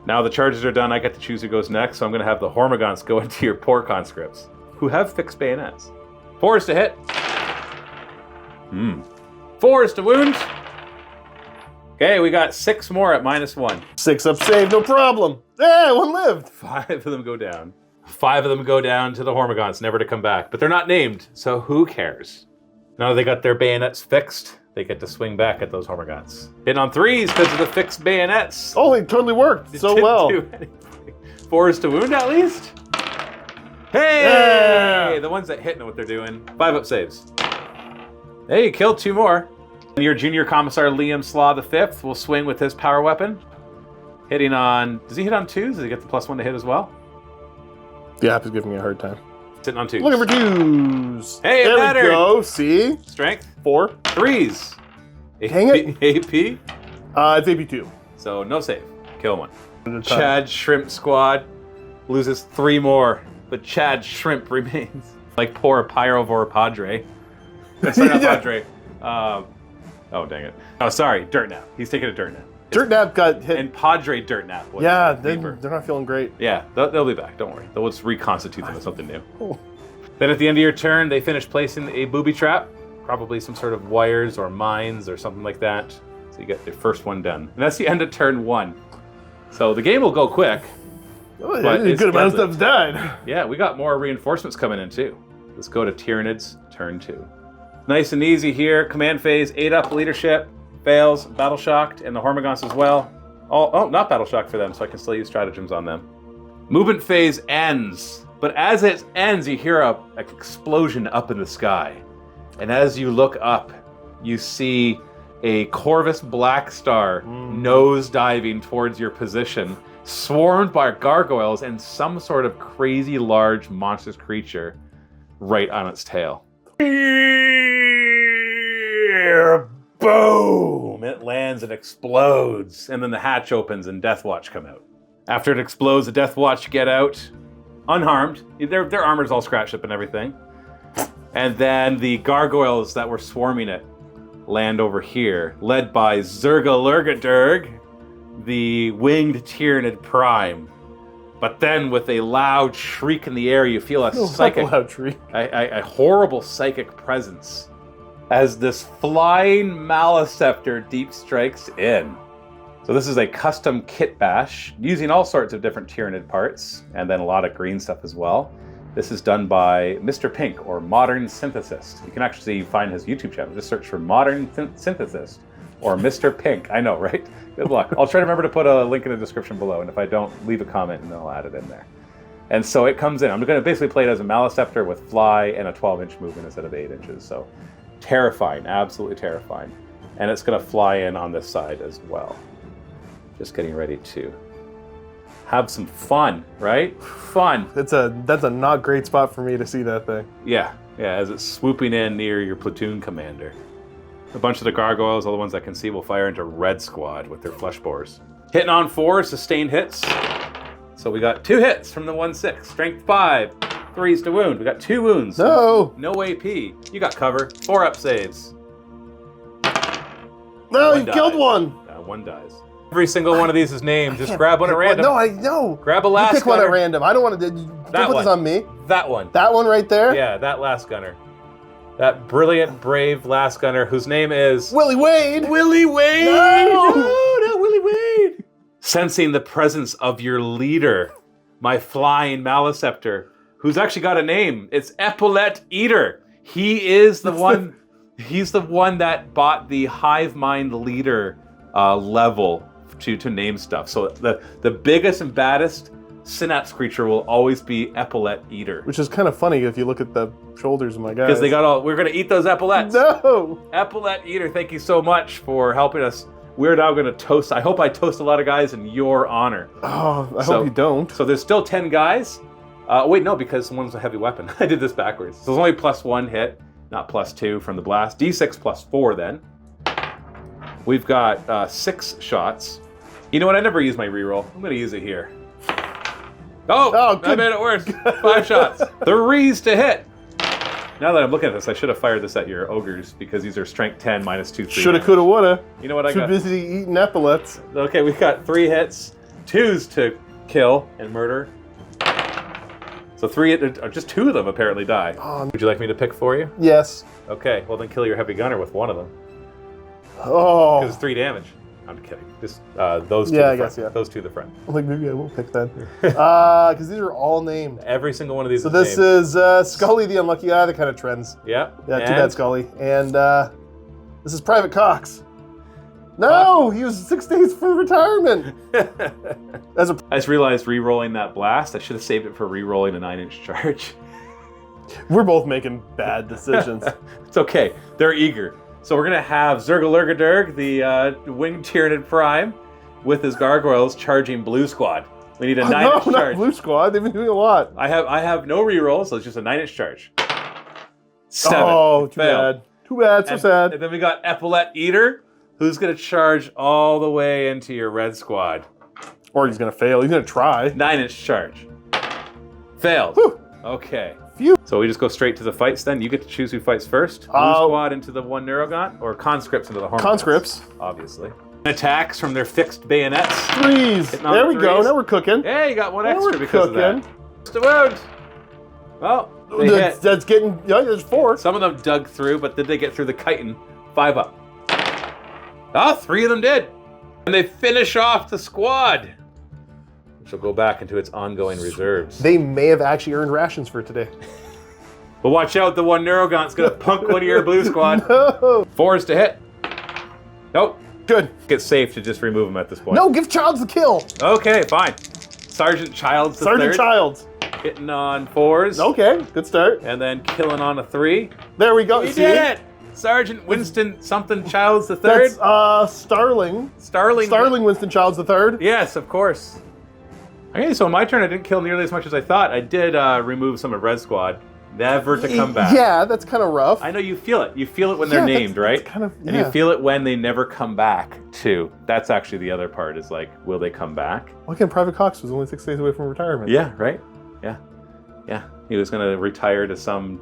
[SPEAKER 1] Now the charges are done, I get to choose who goes next, so I'm going to have the Hormigons go into your poor conscripts, who have fixed bayonets. 4s to hit. 4s to wound. Okay, we got 6 more at -1.
[SPEAKER 2] 6 up save, no problem. Yeah, 1 lived.
[SPEAKER 1] 5 of them go down. 5 of them go down to the Hormigons, never to come back. But they're not named, so who cares? Now that they got their bayonets fixed, they get to swing back at those Hormigons. Hitting on 3s because of the fixed bayonets.
[SPEAKER 2] Oh, it totally worked so well.
[SPEAKER 1] 4s to wound at least. Hey!
[SPEAKER 2] Yeah.
[SPEAKER 1] The ones that hit know what they're doing. 5 up saves. Hey, you killed 2 more. And your junior commissar Liam Slaw V will swing with his power weapon. Hitting on... Does he hit on 2s? Does he get the +1 to hit as well?
[SPEAKER 2] The app is giving me a hard time.
[SPEAKER 1] Sitting on 2s.
[SPEAKER 2] Looking for 2s.
[SPEAKER 1] Hey,
[SPEAKER 2] there
[SPEAKER 1] mattered.
[SPEAKER 2] we go. See?
[SPEAKER 1] Strength.
[SPEAKER 2] 4.
[SPEAKER 1] 3s.
[SPEAKER 2] Dang it.
[SPEAKER 1] AP.
[SPEAKER 2] It's AP2.
[SPEAKER 1] So no save. Kill 1. Chad Shrimp Squad loses 3 more, but Chad Shrimp remains. Like poor Pyrovore Padre. Sorry, not Padre. Oh, dang it. Oh, sorry. Dirt Nap. He's taking a Dirt Nap.
[SPEAKER 2] Dirt Nap got hit.
[SPEAKER 1] And Padre Dirt Nap.
[SPEAKER 2] Yeah, they're not feeling great.
[SPEAKER 1] Yeah, they'll be back. Don't worry. They'll just reconstitute them with something new.
[SPEAKER 2] Oh.
[SPEAKER 1] Then at the end of your turn, they finish placing a booby trap. Probably some sort of wires or mines or something like that. So you get the first one done. And that's the end of turn 1. So the game will go quick.
[SPEAKER 2] Oh, a good amount of stuff's died.
[SPEAKER 1] Yeah, we got more reinforcements coming in too. Let's go to Tyranids, turn 2. Nice and easy here. Command phase, 8 up leadership. Fails, battle shocked, and the Hormigons as well. Oh, not battle shocked for them, so I can still use stratagems on them. Movement phase ends, but as it ends, you hear an explosion up in the sky. And as you look up, you see a Corvus Black Star nose diving towards your position, swarmed by gargoyles and some sort of crazy large monstrous creature right on its tail. Boom! It lands and explodes, and then the hatch opens and Deathwatch come out. After it explodes, the Deathwatch get out, unharmed. Their armor's all scratched up and everything. And then the gargoyles that were swarming it land over here, led by Zergalurgadurg, the winged Tyranid Prime. But then with a loud shriek in the air, you feel a horrible psychic presence as this flying Maliceptor deep strikes in. So this is a custom kit bash using all sorts of different Tyranid parts and then a lot of green stuff as well. This is done by Mr. Pink, or Modern Synthesist. You can actually find his YouTube channel. Just search for Modern Synthesist or Mr. Pink. I know, right? Good luck. I'll try to remember to put a link in the description below, and if I don't, leave a comment and then I'll add it in there. And so it comes in. I'm going to basically play it as a Maliceptor with fly and a 12-inch movement instead of 8 inches. So terrifying, absolutely terrifying. And it's going to fly in on this side as well. Just getting ready to have some fun, right? Fun.
[SPEAKER 2] That's a not great spot for me to see that thing.
[SPEAKER 1] Yeah, as it's swooping in near your platoon commander. A bunch of the gargoyles, all the ones that can see, will fire into Red Squad with their flesh bores. Hitting on 4, sustained hits. So we got 2 hits from the 1/6. Strength 5, 3s to wound. We got 2 wounds.
[SPEAKER 2] No!
[SPEAKER 1] No AP. You got cover. 4 up saves.
[SPEAKER 2] No, you killed one!
[SPEAKER 1] 1 dies. Every single one of these is named. Just grab one at random.
[SPEAKER 2] No, I know.
[SPEAKER 1] Grab a last
[SPEAKER 2] you pick one
[SPEAKER 1] gunner.
[SPEAKER 2] at random. I don't want to. Don't put this on me.
[SPEAKER 1] That one.
[SPEAKER 2] That one right there?
[SPEAKER 1] Yeah, that last gunner. That brilliant, brave last gunner whose name is...
[SPEAKER 2] Willie Wade!
[SPEAKER 1] Willie Wade!
[SPEAKER 2] No!
[SPEAKER 1] No, Willie Wade! Sensing the presence of your leader, my flying Maliceptor, who's actually got a name. It's Epaulette Eater. He is the one... He's the one that bought the Hive Mind Leader level to name stuff. So the biggest and baddest synapse creature will always be Epaulette Eater.
[SPEAKER 2] Which is kind of funny if you look at the shoulders of my guys.
[SPEAKER 1] Because they got all... We're going to eat those epaulettes.
[SPEAKER 2] No!
[SPEAKER 1] Epaulette Eater, thank you so much for helping us. We're now going to toast... I hope I toast a lot of guys in your honor.
[SPEAKER 2] Oh, I hope you don't.
[SPEAKER 1] So there's still 10 guys. Wait, no, because one's a heavy weapon. I did this backwards. So there's only +1 hit, not +2 from the blast. D6 +4 then. We've got 6 shots. You know what? I never use my reroll. I'm going to use it here. Oh, I made it worse. 5 shots. 3s to hit. Now that I'm looking at this, I should have fired this at your ogres because these are strength 10 -2, 3.
[SPEAKER 2] Shoulda, coulda, woulda.
[SPEAKER 1] You know what I got?
[SPEAKER 2] Too busy eating epaulets.
[SPEAKER 1] Okay, we've got 3 hits, 2s to kill and murder. So 3, just 2 of them apparently die. Would you like me to pick for you?
[SPEAKER 2] Yes.
[SPEAKER 1] Okay, well then kill your heavy gunner with one of them.
[SPEAKER 2] Oh.
[SPEAKER 1] Because it's 3 damage. I'm kidding. Just those 2
[SPEAKER 2] Yeah,
[SPEAKER 1] the front.
[SPEAKER 2] I guess, yeah.
[SPEAKER 1] Those 2 the front.
[SPEAKER 2] I'm like, maybe I won't pick that. Because these are all named.
[SPEAKER 1] Every single one of these
[SPEAKER 2] so
[SPEAKER 1] is
[SPEAKER 2] this
[SPEAKER 1] named.
[SPEAKER 2] is Scully the Unlucky Guy that kind of trends.
[SPEAKER 1] Yeah.
[SPEAKER 2] Yeah, too bad, Scully. And this is Private Cox. No, he was 6 days for retirement.
[SPEAKER 1] I just realized re-rolling that blast, I should have saved it for re-rolling a 9-inch charge.
[SPEAKER 2] We're both making bad decisions.
[SPEAKER 1] It's okay. They're eager. So we're going to have Zergalurgadurg, the winged Tyranid Prime, with his gargoyles charging Blue Squad. We need a 9-inch
[SPEAKER 2] No, not
[SPEAKER 1] charge.
[SPEAKER 2] blue squad. They've been doing a lot.
[SPEAKER 1] I have no rerolls, so it's just a 9-inch charge. 7.
[SPEAKER 2] Oh, too
[SPEAKER 1] Failed.
[SPEAKER 2] bad. Too bad. So sad.
[SPEAKER 1] And then we got Epaulette Eater, who's going to charge all the way into your red squad.
[SPEAKER 2] Or he's gonna fail. He's gonna try.
[SPEAKER 1] 9-inch charge. Failed.
[SPEAKER 2] Whew.
[SPEAKER 1] Okay.
[SPEAKER 2] Phew.
[SPEAKER 1] So we just go straight to the fights then? You get to choose who fights first? Blue squad into the 1 Neurogaunt, or conscripts into the Hornets?
[SPEAKER 2] Conscripts.
[SPEAKER 1] Obviously. Attacks from their fixed bayonets.
[SPEAKER 2] 3s. There we go. Now we're cooking.
[SPEAKER 1] Yeah, you got 1 extra
[SPEAKER 2] we're
[SPEAKER 1] because of that. Just a wound. Well, they hit.
[SPEAKER 2] That's getting, yeah, there's 4.
[SPEAKER 1] Some of them dug through, but did they get through the chitin? 5 up. Oh, 3 of them did. And they finish off the squad, which will go back into its ongoing reserves.
[SPEAKER 2] They may have actually earned rations for today.
[SPEAKER 1] But watch out, the 1 Neurogaunt's gonna punk one of your blue squad.
[SPEAKER 2] No.
[SPEAKER 1] 4s to hit. Nope.
[SPEAKER 2] Good.
[SPEAKER 1] It's safe to just remove them at this point.
[SPEAKER 2] No, give Childs the kill.
[SPEAKER 1] Okay, fine. Sergeant Childs the
[SPEAKER 2] Sergeant
[SPEAKER 1] third.
[SPEAKER 2] Childs.
[SPEAKER 1] Hitting on 4s.
[SPEAKER 2] Okay, good start.
[SPEAKER 1] And then killing on a 3.
[SPEAKER 2] There we go.
[SPEAKER 1] You
[SPEAKER 2] See?
[SPEAKER 1] did it! Sergeant Winston something Childs the third.
[SPEAKER 2] That's Starling.
[SPEAKER 1] Starling
[SPEAKER 2] Winston Childs the third.
[SPEAKER 1] Yes, of course. Okay, so on my turn, I didn't kill nearly as much as I thought. I did remove some of Red Squad, never to come back.
[SPEAKER 2] Yeah, that's kind of rough.
[SPEAKER 1] I know you feel it. You feel it when they're named, right?
[SPEAKER 2] That's kind of, yeah.
[SPEAKER 1] And you feel it when they never come back, too. That's actually the other part, is like, will they come back?
[SPEAKER 2] Why can't Private Cox was only 6 days away from retirement?
[SPEAKER 1] Yeah, right? Yeah. Yeah. He was going to retire to some,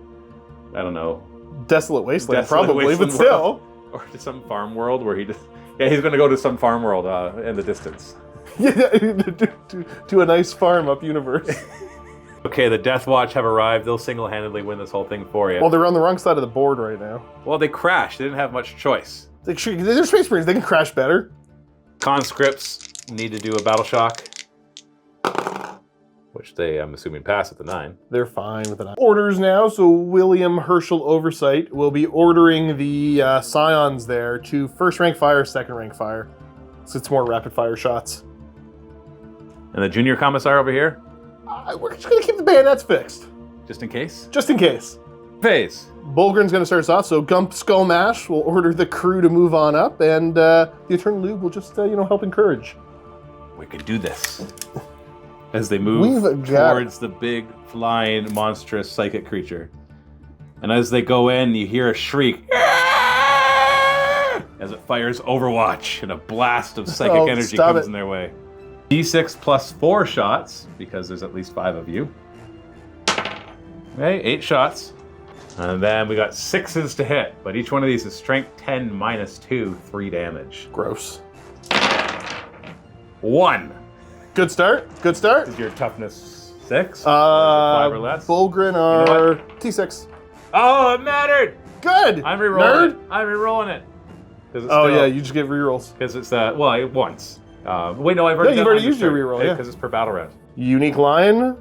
[SPEAKER 1] I don't know.
[SPEAKER 2] Desolate wasteland, probably, but still.
[SPEAKER 1] Or to some farm world where he just... Yeah, he's going to go to some farm world in the distance.
[SPEAKER 2] Yeah, to a nice farm up universe.
[SPEAKER 1] Okay, the Deathwatch have arrived. They'll single-handedly win this whole thing for you.
[SPEAKER 2] Well, they're on the wrong side of the board right now.
[SPEAKER 1] Well, they crashed. They didn't have much choice.
[SPEAKER 2] They're Space Marines. They can crash better.
[SPEAKER 1] Conscripts need to do a battle shock, which they, I'm assuming, pass at the 9.
[SPEAKER 2] They're fine with the 9. Orders now, so William Herschel Oversight will be ordering the Scions there to first rank fire, second rank fire. So it's more rapid fire shots.
[SPEAKER 1] And the Junior Commissar over here?
[SPEAKER 2] We're just going to keep the bayonets fixed.
[SPEAKER 1] Just in case?
[SPEAKER 2] Just in case.
[SPEAKER 1] Phase.
[SPEAKER 2] Bulgrin's going to start us off, so Gump Skullmash will order the crew to move on up, and the Eternal Lube will just, help encourage.
[SPEAKER 1] We can do this. As they move towards the big, flying, monstrous psychic creature. And as they go in, you hear a shriek. As it fires Overwatch, and a blast of psychic energy comes in their way. D6 plus 4 shots, because there's at least 5 of you. Okay, 8 shots. And then we got 6s to hit, but each one of these is strength 10 minus 2, 3 damage.
[SPEAKER 2] Gross.
[SPEAKER 1] 1.
[SPEAKER 2] Good start. Good start.
[SPEAKER 1] Is your toughness 6?
[SPEAKER 2] 5
[SPEAKER 1] or less?
[SPEAKER 2] Bulgrin are T6.
[SPEAKER 1] Oh, it mattered!
[SPEAKER 2] Good!
[SPEAKER 1] I'm rerolling it.
[SPEAKER 2] Nerd.
[SPEAKER 1] I'm rerolling it.
[SPEAKER 2] Yeah, you just get rerolls.
[SPEAKER 1] Because it's, once. Wait, no, I've already
[SPEAKER 2] you've already used your reroll, yeah.
[SPEAKER 1] Because it's per battle round.
[SPEAKER 2] Unique line.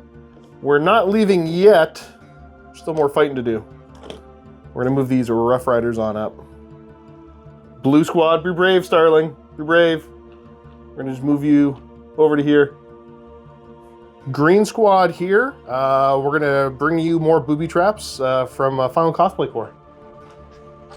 [SPEAKER 2] We're not leaving yet. Still more fighting to do. We're going to move these Rough Riders on up. Blue Squad, be brave, Starling. Be brave. We're going to just move you over to here. Green Squad here. We're going to bring you more booby traps from Final Cosplay Corps.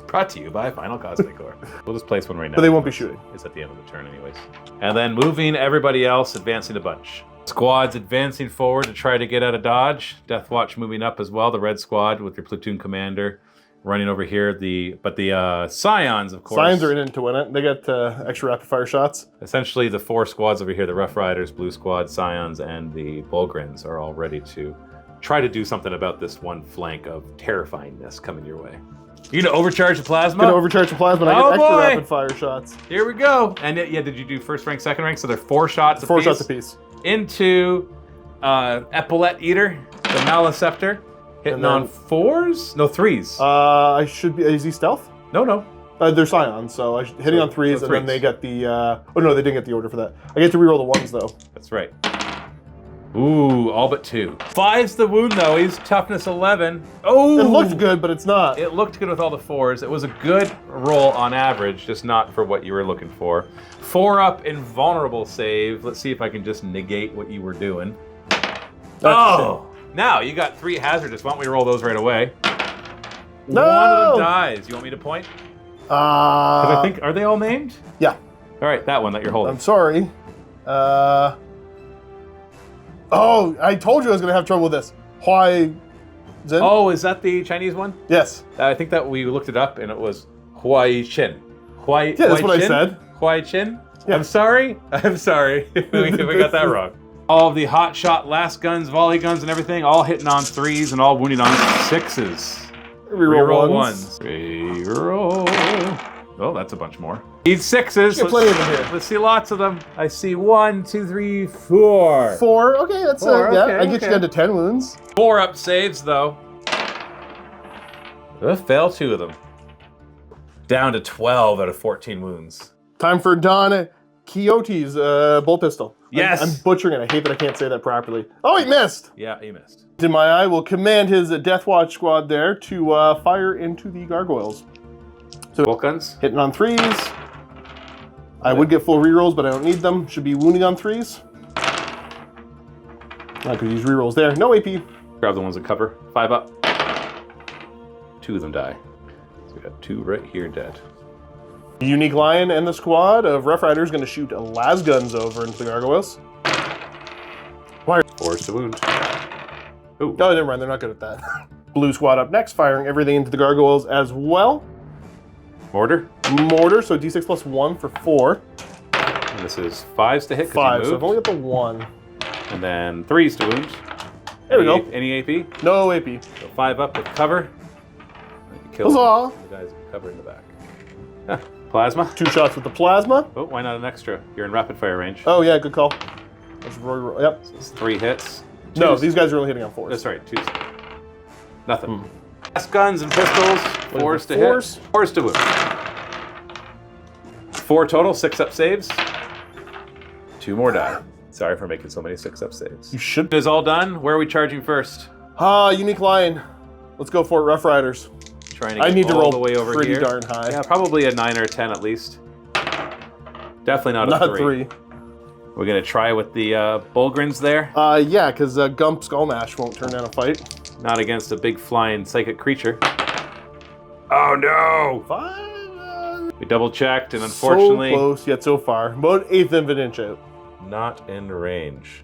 [SPEAKER 1] Brought to you by Final Cosplay Corps. We'll just place one right now.
[SPEAKER 2] But they won't be shooting.
[SPEAKER 1] It's at the end of the turn anyways. And then moving everybody else, advancing a bunch. Squads advancing forward to try to get out of dodge. Deathwatch moving up as well. The red squad with your platoon commander running over here. But the Scions, of course.
[SPEAKER 2] Scions are in it to win it. They got extra rapid fire shots.
[SPEAKER 1] Essentially, the 4 squads over here, the Rough Riders, Blue Squad, Scions, and the Bulgrins are all ready to try to do something about this one flank of terrifyingness coming your way. You gonna overcharge the plasma?
[SPEAKER 2] Gonna overcharge the plasma and I get extra rapid fire shots.
[SPEAKER 1] Here we go. And yeah, did you do first rank, second rank? So they're 4 shots apiece.
[SPEAKER 2] 4 shots apiece.
[SPEAKER 1] Into Epaulette Eater, the Maleceptor. Hitting on 4s? No, 3s.
[SPEAKER 2] I should be. Is he stealth?
[SPEAKER 1] No.
[SPEAKER 2] They're Scions, so hitting on 3s, and then they get the. Oh no, they didn't get the order for that. I get to reroll the 1s though.
[SPEAKER 1] That's right. Ooh, all but 2. 5's the wound though. He's toughness 11. Oh,
[SPEAKER 2] it looked good, but it's not.
[SPEAKER 1] It looked good with all the 4s. It was a good roll on average, just not for what you were looking for. 4 up invulnerable save. Let's see if I can just negate what you were doing. Now you got 3 hazardous. Why don't we roll those right away?
[SPEAKER 2] No!
[SPEAKER 1] One of them dies. You want me to point? Because I think, are they all named?
[SPEAKER 2] Yeah.
[SPEAKER 1] All right, that one that you're holding.
[SPEAKER 2] I'm sorry. Oh, I told you I was going to have trouble with this. Huai Zhen?
[SPEAKER 1] Oh, is that the Chinese one?
[SPEAKER 2] Yes.
[SPEAKER 1] I think that we looked it up and it was Huai Chin.
[SPEAKER 2] Yeah, that's what I said.
[SPEAKER 1] Huai Chin?
[SPEAKER 2] Yeah.
[SPEAKER 1] I'm sorry if we got that wrong. All of the hot shot last guns, volley guns, and everything, all hitting on 3s and all wounding on 6s.
[SPEAKER 2] Reroll ones.
[SPEAKER 1] Reroll. Oh, that's a bunch more. Need 6s.
[SPEAKER 2] Get plenty of them here.
[SPEAKER 1] Let's see lots of them. I see 1, 2, 3, 4.
[SPEAKER 2] 4. Okay, that's
[SPEAKER 1] Four,
[SPEAKER 2] yeah.
[SPEAKER 1] okay,
[SPEAKER 2] I get you down to 10 wounds.
[SPEAKER 1] 4 up saves though. Fail 2 of them. Down to 12 out of 14 wounds.
[SPEAKER 2] Time for Don Quixote's bolt pistol.
[SPEAKER 1] Yes.
[SPEAKER 2] I'm butchering it. I hate that I can't say that properly. Oh, he missed.
[SPEAKER 1] Yeah, he missed.
[SPEAKER 2] In my eye will command his Deathwatch squad there to fire into the gargoyles. So
[SPEAKER 1] Bolt guns.
[SPEAKER 2] hitting on 3s. I would get full rerolls, but I don't need them. Should be wounding on 3s. I could use rerolls there. No AP.
[SPEAKER 1] Grab the ones that cover. 5 up. 2 of them die. So we got 2 right here dead.
[SPEAKER 2] Unique Lion and the squad of Rough Riders going to shoot las guns over into the gargoyles.
[SPEAKER 1] Force to wound. Ooh.
[SPEAKER 2] Oh, never mind. They're not good at that. Blue squad up next, firing everything into the gargoyles as well.
[SPEAKER 1] Mortar.
[SPEAKER 2] Mortar, so D6 plus 1 for 4.
[SPEAKER 1] And this is 5s to hit.
[SPEAKER 2] 5, so I've only got the 1.
[SPEAKER 1] And then 3s to wound.
[SPEAKER 2] There we go.
[SPEAKER 1] Any AP?
[SPEAKER 2] No AP.
[SPEAKER 1] So 5 up with cover. Kill
[SPEAKER 2] Huzzah!
[SPEAKER 1] the guys cover in the back. Huh. Plasma.
[SPEAKER 2] 2 shots with the plasma.
[SPEAKER 1] Oh, why not an extra? You're in rapid fire range.
[SPEAKER 2] Oh yeah, good call. Yep.
[SPEAKER 1] So it's 3 hits.
[SPEAKER 2] No,
[SPEAKER 1] 2s.
[SPEAKER 2] these guys are only hitting on 4s.
[SPEAKER 1] That's right, 2s. Nothing. Last guns and pistols. 4s to
[SPEAKER 2] Force?
[SPEAKER 1] hit. 4s to wound. 4 total, 6 up saves. 2 more die. Sorry for making so many 6 up saves.
[SPEAKER 2] You should.
[SPEAKER 1] It is all done. Where are we charging first?
[SPEAKER 2] Unique Lion. Let's go for it, Rough Riders.
[SPEAKER 1] Trying to get
[SPEAKER 2] I need to
[SPEAKER 1] all
[SPEAKER 2] roll
[SPEAKER 1] the way over
[SPEAKER 2] pretty
[SPEAKER 1] here.
[SPEAKER 2] darn high.
[SPEAKER 1] Yeah, probably a 9 or a 10 at least. Definitely not a 3. We're gonna try with the Bulgrins there.
[SPEAKER 2] Yeah, because Gump Skullmash won't turn down a fight.
[SPEAKER 1] Not against a big flying psychic creature. Oh no!
[SPEAKER 2] 5.
[SPEAKER 1] We double checked and unfortunately...
[SPEAKER 2] So close, yet so far. About 1/8 of an inch out.
[SPEAKER 1] Not in range.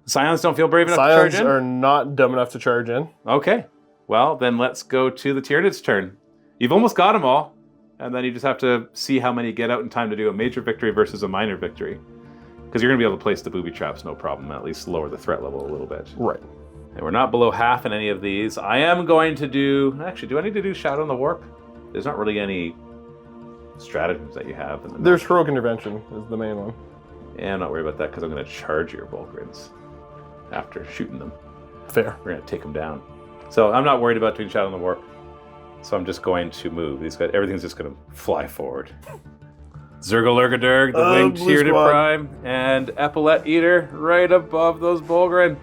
[SPEAKER 1] Scions don't feel brave enough to
[SPEAKER 2] Scions
[SPEAKER 1] charge in?
[SPEAKER 2] are not dumb enough to charge in.
[SPEAKER 1] Okay. Well, then let's go to the Tyranids' turn. You've almost got them all, and then you just have to see how many get out in time to do a major victory versus a minor victory. Because you're going to be able to place the booby traps, no problem, at least lower the threat level a little bit.
[SPEAKER 2] Right.
[SPEAKER 1] And we're not below half in any of these. I am going to do... Actually, do I need to do Shadow in the Warp? There's not really any stratagems that you have.
[SPEAKER 2] There's Heroic Intervention is the main one.
[SPEAKER 1] Yeah, I'm not worried about that because I'm going to charge your Bulgrins after shooting them.
[SPEAKER 2] Fair.
[SPEAKER 1] We're going to take them down. So I'm not worried about doing Shadow in the Warp. So I'm just going to move. These guys, everything's just going to fly forward. Zergalurgadurg, the winged Tyranid Prime, and Epaulet Eater right above those Bulgrin.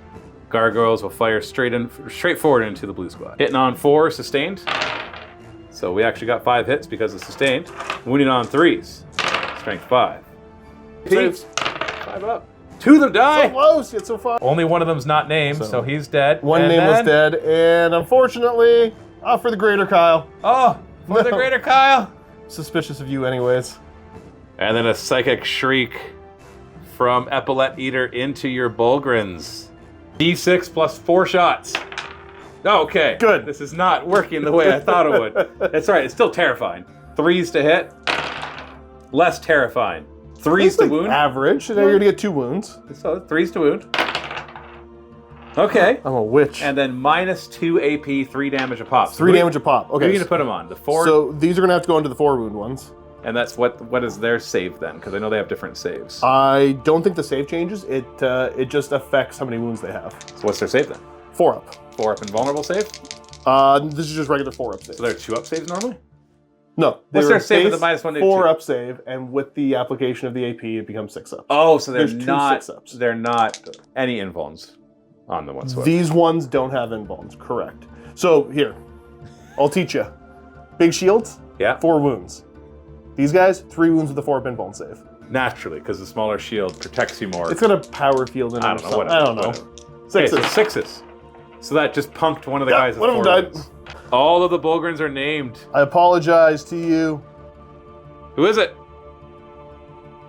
[SPEAKER 1] Gargoyles will fire straight forward into the blue squad. Hitting on 4, sustained. So we actually got 5 hits because it's sustained. Wounding on 3s. Strength 5.
[SPEAKER 2] Saves.
[SPEAKER 1] 5 up. 2 of them die!
[SPEAKER 2] So close, yet so far.
[SPEAKER 1] Only one of them's not named, so he's dead.
[SPEAKER 2] One name was dead, and unfortunately, for the Greater Kyle.
[SPEAKER 1] Oh, for the Greater Kyle!
[SPEAKER 2] Suspicious of you anyways.
[SPEAKER 1] And then a Psychic Shriek from Epaulet Eater into your Bulgrins. D6 plus 4 shots. Oh, okay.
[SPEAKER 2] Good.
[SPEAKER 1] This is not working the way I thought it would. That's right, it's still terrifying. 3s to hit. Less terrifying. 3s to wound.
[SPEAKER 2] Average, so now you're gonna get 2 wounds.
[SPEAKER 1] So 3s to wound. Okay.
[SPEAKER 2] I'm a witch.
[SPEAKER 1] And then minus 2 AP, 3 damage a pop.
[SPEAKER 2] 3 damage a pop. Okay.
[SPEAKER 1] Who are you gonna put them on? The 4?
[SPEAKER 2] So these are gonna have to go into the 4 wound ones.
[SPEAKER 1] And that's what is their save then? Because I know they have different saves.
[SPEAKER 2] I don't think the save changes. It just affects how many wounds they have.
[SPEAKER 1] So what's their save then?
[SPEAKER 2] 4 up.
[SPEAKER 1] 4 up invulnerable save?
[SPEAKER 2] This is just regular 4 up save.
[SPEAKER 1] So they're 2 up saves normally?
[SPEAKER 2] No.
[SPEAKER 1] What's their save with the minus 1 to
[SPEAKER 2] 4
[SPEAKER 1] 2?
[SPEAKER 2] up save, and with the application of the AP, it becomes 6 up.
[SPEAKER 1] Oh, so
[SPEAKER 2] There's 2 6-ups.
[SPEAKER 1] They're not any invulns on them whatsoever.
[SPEAKER 2] These ones don't have invulns, correct. So here, I'll teach you. Big shields,
[SPEAKER 1] Yeah.
[SPEAKER 2] 4 wounds. These guys, 3 wounds with a 4 up invuln save.
[SPEAKER 1] Naturally, because the smaller shield protects you more.
[SPEAKER 2] It's got a power field in it.
[SPEAKER 1] I don't know. Whatever,
[SPEAKER 2] I don't know.
[SPEAKER 1] whatever. Okay,
[SPEAKER 2] 6s.
[SPEAKER 1] so 6s. So that just punked one of the guys.
[SPEAKER 2] One of them died.
[SPEAKER 1] All of the Bulgrins are named.
[SPEAKER 2] I apologize to you.
[SPEAKER 1] Who is it?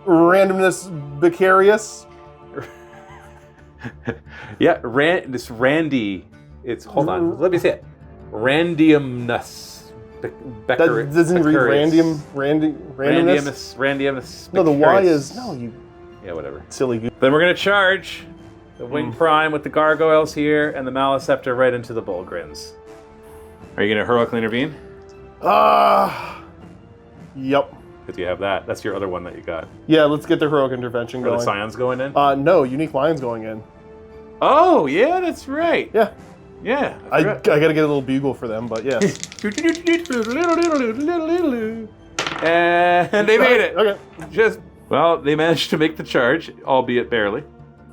[SPEAKER 2] Randomness Vicarious.
[SPEAKER 1] Yeah, this Randy. It's hold on. Let me say it. Randiumnus.
[SPEAKER 2] That doesn't read randomness.
[SPEAKER 1] Randiumnus.
[SPEAKER 2] No, the Y is you.
[SPEAKER 1] Yeah, whatever.
[SPEAKER 2] Silly goose.
[SPEAKER 1] Then we're gonna charge the Wing Prime with the gargoyles here and the Maliceptor right into the Bullgrins. Are you gonna heroically intervene?
[SPEAKER 2] Yep.
[SPEAKER 1] Because you have that. That's your other one that you got.
[SPEAKER 2] Yeah, let's get the heroic intervention going.
[SPEAKER 1] Are the Scions going in?
[SPEAKER 2] No, Unique Lion's going in.
[SPEAKER 1] Oh, yeah, that's right.
[SPEAKER 2] Yeah.
[SPEAKER 1] Yeah.
[SPEAKER 2] I gotta get a little bugle for them, but yes.
[SPEAKER 1] And they made it.
[SPEAKER 2] Okay.
[SPEAKER 1] They managed to make the charge, albeit barely.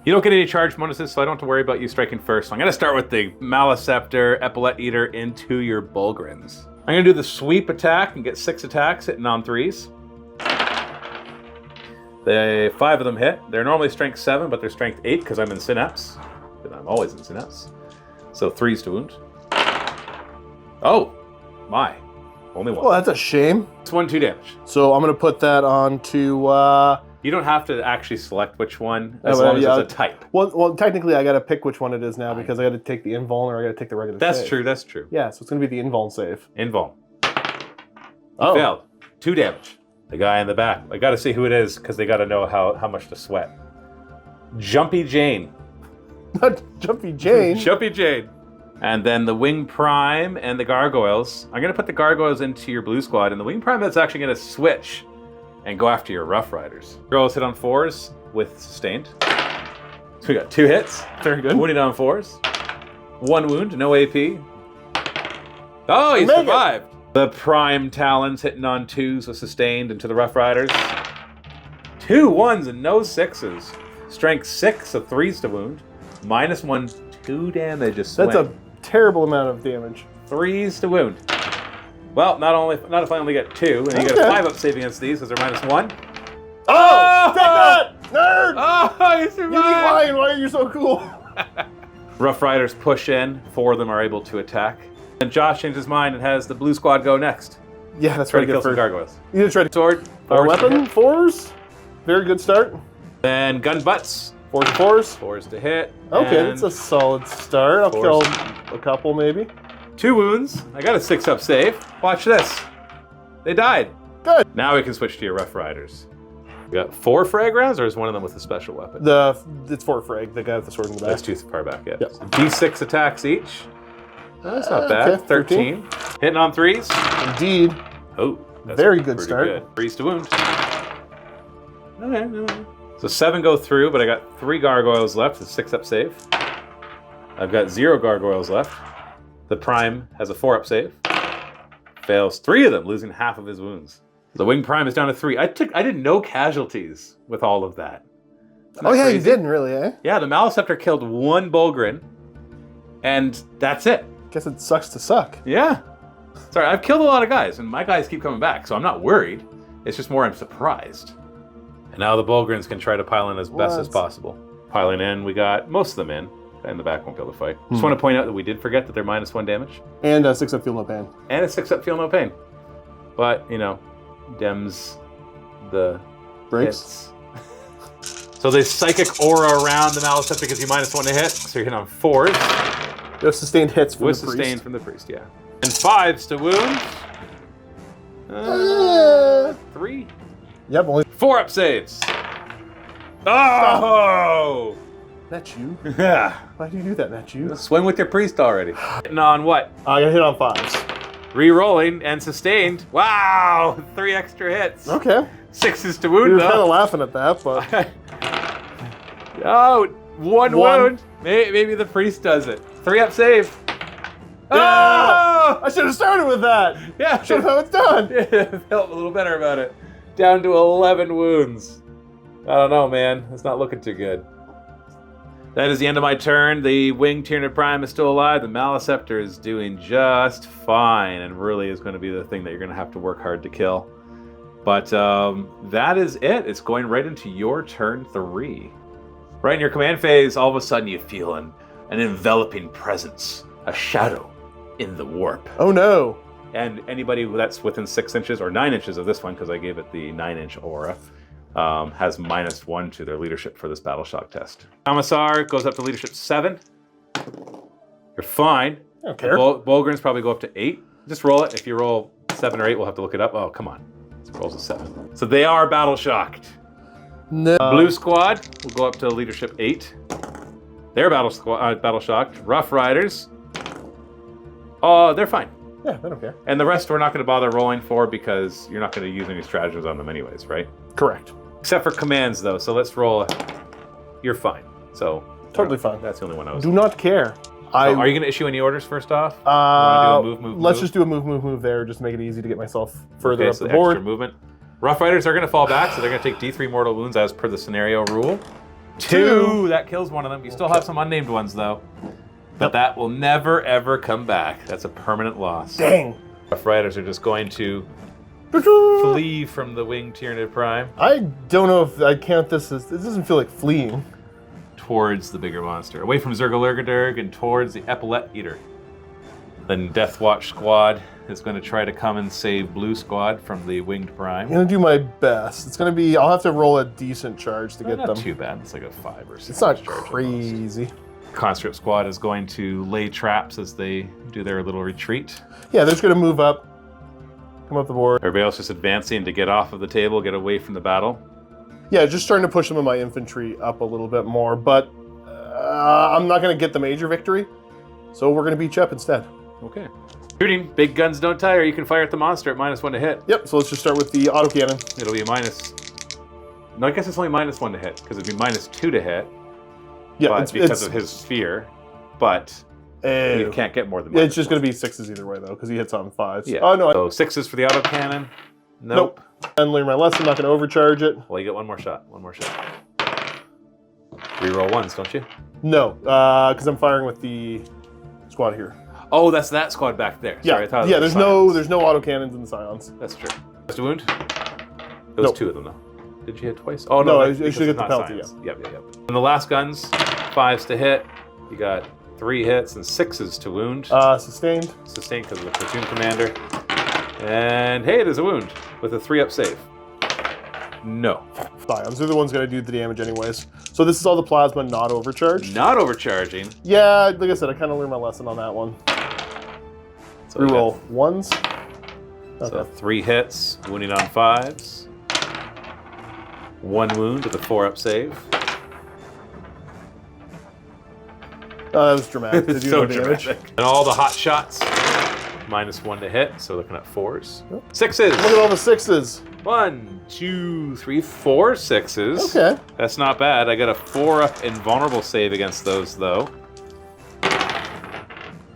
[SPEAKER 1] You don't get any charge bonuses, so I don't have to worry about you striking first. So I'm gonna start with the Maliceptor, Epaulet Eater into your Bullgrins. I'm gonna do the sweep attack and get 6 attacks hitting on 3s. 5 of them hit. They're normally strength 7, but they're strength 8 because I'm in Synapse. And I'm always in Synapse. So 3s to wound. Oh, my. Only 1.
[SPEAKER 2] Well, that's a shame.
[SPEAKER 1] It's 1/2 damage.
[SPEAKER 2] So I'm gonna put that on to...
[SPEAKER 1] You don't have to actually select which one, as long as it's a type.
[SPEAKER 2] Well, technically I gotta pick which one it is now because I gotta take the invuln or I gotta take the regular save.
[SPEAKER 1] That's true.
[SPEAKER 2] Yeah, so it's gonna be the invuln save.
[SPEAKER 1] Invuln. You failed. 2 damage. The guy in the back. I gotta see who it is because they gotta know how much to sweat. Jumpy Jane.
[SPEAKER 2] Not Jumpy Jane.
[SPEAKER 1] Jumpy Jane. And then the Wing Prime and the Gargoyles. I'm gonna put the Gargoyles into your blue squad, and the Wing Prime that's actually gonna switch and go after your Rough Riders. Gargoyles hit on 4s with sustained. So we got 2 hits.
[SPEAKER 2] Very good.
[SPEAKER 1] Wounded on 4s. 1 wound, no AP. Oh, he survived. The Prime Talons hitting on 2s with sustained into the Rough Riders. 2 1s and no 6s. Strength 6 of 3s to wound. -1, 2 damage a swing.
[SPEAKER 2] That's a terrible amount of damage.
[SPEAKER 1] 3s to wound. Well, not if I only get 2, and you get a 5-up save against these because they're -1.
[SPEAKER 2] Oh! Take that! Nerd!
[SPEAKER 1] Oh, you survived!
[SPEAKER 2] Unique Lion, why are you so cool?
[SPEAKER 1] Rough Riders push in. 4 of them are able to attack. And Josh changed his mind and has the blue squad go next.
[SPEAKER 2] Yeah, that's
[SPEAKER 1] try
[SPEAKER 2] right.
[SPEAKER 1] to kill some gargoyles.
[SPEAKER 2] You need to try to
[SPEAKER 1] sword.
[SPEAKER 2] Weapon, 4s. Very good start.
[SPEAKER 1] Then gun butts.
[SPEAKER 2] 4s to 4s.
[SPEAKER 1] 4s to hit.
[SPEAKER 2] Okay, that's a solid start. I'll kill a couple maybe.
[SPEAKER 1] 2 wounds. I got a 6-up save. Watch this. They died.
[SPEAKER 2] Good.
[SPEAKER 1] Now we can switch to your Rough Riders. We got 4 frag rounds, or is one of them with a special weapon?
[SPEAKER 2] It's 4 frag. The guy with the sword in the back.
[SPEAKER 1] That's too far back. Yeah.
[SPEAKER 2] Yep.
[SPEAKER 1] So D6 attacks each. That's not bad.
[SPEAKER 2] Okay,
[SPEAKER 1] 13. Hitting on 3s.
[SPEAKER 2] Indeed.
[SPEAKER 1] Oh, that's
[SPEAKER 2] very good
[SPEAKER 1] pretty
[SPEAKER 2] start.
[SPEAKER 1] Good. 3s to wound. Okay. So 7 go through, but I got 3 gargoyles left. It's a 6-up save. I've got 0 gargoyles left. The Prime has a 4-up save. Fails 3 of them, losing half of his wounds. The Wing Prime is down to 3. I did no casualties with all of that.
[SPEAKER 2] Oh yeah, you didn't really, eh?
[SPEAKER 1] Yeah, the Maliceptor killed 1 Bullgrin, and that's it.
[SPEAKER 2] Guess it sucks to suck.
[SPEAKER 1] Yeah. Sorry, I've killed a lot of guys, and my guys keep coming back, so I'm not worried. It's just more I'm surprised. And now the Bullgrins can try to pile in as best as possible. Piling in, we got most of them in. In the back won't be able to fight. Just want to point out that we did forget that they're -1 damage.
[SPEAKER 2] And a 6-up feel no pain.
[SPEAKER 1] And a 6-up feel no pain. But, Dems the
[SPEAKER 2] breaks.
[SPEAKER 1] So there's psychic aura around the Maliceptor because you -1 to hit. So you're hitting on 4s.
[SPEAKER 2] You have sustained hits from
[SPEAKER 1] with
[SPEAKER 2] the priest.
[SPEAKER 1] sustained from the priest, yeah. And 5s to wound. 3.
[SPEAKER 2] Yep, only
[SPEAKER 1] 4-up saves. Oh!
[SPEAKER 2] That's you?
[SPEAKER 1] Yeah.
[SPEAKER 2] Why do you do that, That's you?
[SPEAKER 1] Swing with your priest already. Hitting on what?
[SPEAKER 2] I got hit on 5s.
[SPEAKER 1] Re-rolling and sustained. Wow! 3 extra hits.
[SPEAKER 2] Okay.
[SPEAKER 1] 6s to wound,
[SPEAKER 2] You're
[SPEAKER 1] though.
[SPEAKER 2] kind of laughing at that, but...
[SPEAKER 1] Oh, one wound. Maybe the priest does it. 3-up save.
[SPEAKER 2] Yeah!
[SPEAKER 1] Oh!
[SPEAKER 2] I should have started with that.
[SPEAKER 1] Yeah.
[SPEAKER 2] Should have how it's done.
[SPEAKER 1] Yeah, felt a little better about it. Down to 11 wounds. I don't know, man. It's not looking too good. That is the end of my turn. The Winged Tyranid Prime is still alive. The Maliceptor is doing just fine and really is going to be the thing that you're going to have to work hard to kill. But that is it. It's going right into your turn 3. Right in your command phase, all of a sudden you feel an enveloping presence, a shadow in the warp.
[SPEAKER 2] Oh no.
[SPEAKER 1] And anybody that's within 6 inches or 9 inches of this one, because I gave it the 9-inch aura, has -1 to their leadership for this battle shock test. Commissar goes up to leadership 7. You're fine.
[SPEAKER 2] I don't care.
[SPEAKER 1] Bulgrins probably go up to 8. Just roll it. If you roll 7 or 8, we'll have to look it up. Oh, come on. It rolls a 7. So they are battle shocked.
[SPEAKER 2] No.
[SPEAKER 1] Blue squad will go up to leadership 8. They're battle shocked. Rough Riders. Oh, they're fine.
[SPEAKER 2] Yeah, I don't care.
[SPEAKER 1] And the rest we're not going to bother rolling for because you're not going to use any stratagems on them anyways, right?
[SPEAKER 2] Correct.
[SPEAKER 1] Except for commands, though. So let's roll. You're fine. So
[SPEAKER 2] Totally fine.
[SPEAKER 1] That's the only one I was.
[SPEAKER 2] Do not care.
[SPEAKER 1] Are you going to issue any orders first off?
[SPEAKER 2] Do a move, let's just do a move there, just to make it easy to get myself further up the board.
[SPEAKER 1] Extra movement. Rough Riders are going to fall back, so they're going to take D3 mortal wounds as per the scenario rule. 2. That kills one of them. You still have some unnamed ones, though. But that will never, ever come back. That's a permanent loss.
[SPEAKER 2] Dang.
[SPEAKER 1] Rough Riders are just going to flee from the winged Tyranid Prime.
[SPEAKER 2] I don't know if I count this as... This doesn't feel like fleeing.
[SPEAKER 1] Towards the bigger monster. Away from Zergalurgadurg and towards the Epaulet Eater. Then Deathwatch squad is going to try to come and save Blue squad from the winged Prime.
[SPEAKER 2] I'm going to do my best. It's going to be... I'll have to roll a decent charge to get them.
[SPEAKER 1] Not too bad. It's like a 5 or 6.
[SPEAKER 2] It's not crazy.
[SPEAKER 1] Conscript squad is going to lay traps as they do their little retreat.
[SPEAKER 2] Yeah, they're just going to move up. Come up the board.
[SPEAKER 1] Everybody else just advancing to get off of the table, get away from the battle.
[SPEAKER 2] Yeah, just starting to push some of my infantry up a little bit more, but I'm not going to get the major victory, so we're going to beat you up instead.
[SPEAKER 1] Okay. Shooting. Big guns don't tire. You can fire at the monster at -1 to hit.
[SPEAKER 2] Yep, so let's just start with the autocannon.
[SPEAKER 1] It'll be minus... No, I guess it's only -1 to hit, because it'd be -2 to hit.
[SPEAKER 2] Yeah,
[SPEAKER 1] it's because of his sphere, but you can't get more than
[SPEAKER 2] it's just going to be 6s either way, though, because he hits on 5s.
[SPEAKER 1] Yeah.
[SPEAKER 2] Oh, no.
[SPEAKER 1] So 6s for the autocannon. Nope.
[SPEAKER 2] And learn my lesson, not going to overcharge it.
[SPEAKER 1] Well, you get one more shot. Reroll ones, don't you?
[SPEAKER 2] No, because I'm firing with the squad here.
[SPEAKER 1] Oh, that's that squad back there.
[SPEAKER 2] Yeah,
[SPEAKER 1] Sorry, I thought
[SPEAKER 2] there's no autocannons in the Scions.
[SPEAKER 1] That's true. Just a wound? There was 2 of them, though. Did you hit twice? Oh, no.
[SPEAKER 2] I should get the penalty,
[SPEAKER 1] Yep. And the last guns, 5s to hit. You got 3 hits and 6s to wound.
[SPEAKER 2] Sustained.
[SPEAKER 1] Sustained because of the platoon commander. And hey, there's a wound with a 3-up save. No.
[SPEAKER 2] Scions, they're the ones going to do the damage anyways. So this is all the plasma not overcharged.
[SPEAKER 1] Not overcharging.
[SPEAKER 2] Yeah, like I said, I kind of learned my lesson on that one. So reroll 1s. Okay.
[SPEAKER 1] So 3 hits, wounding on 5s. 1 wound with a 4-up save.
[SPEAKER 2] That was dramatic.
[SPEAKER 1] It's so dramatic. And all the hot shots, -1 to hit, so looking at 4s. 6s.
[SPEAKER 2] Look at all the 6s.
[SPEAKER 1] 1, 2, 3, 4 6s.
[SPEAKER 2] Okay.
[SPEAKER 1] That's not bad. I got a 4-up invulnerable save against those, though.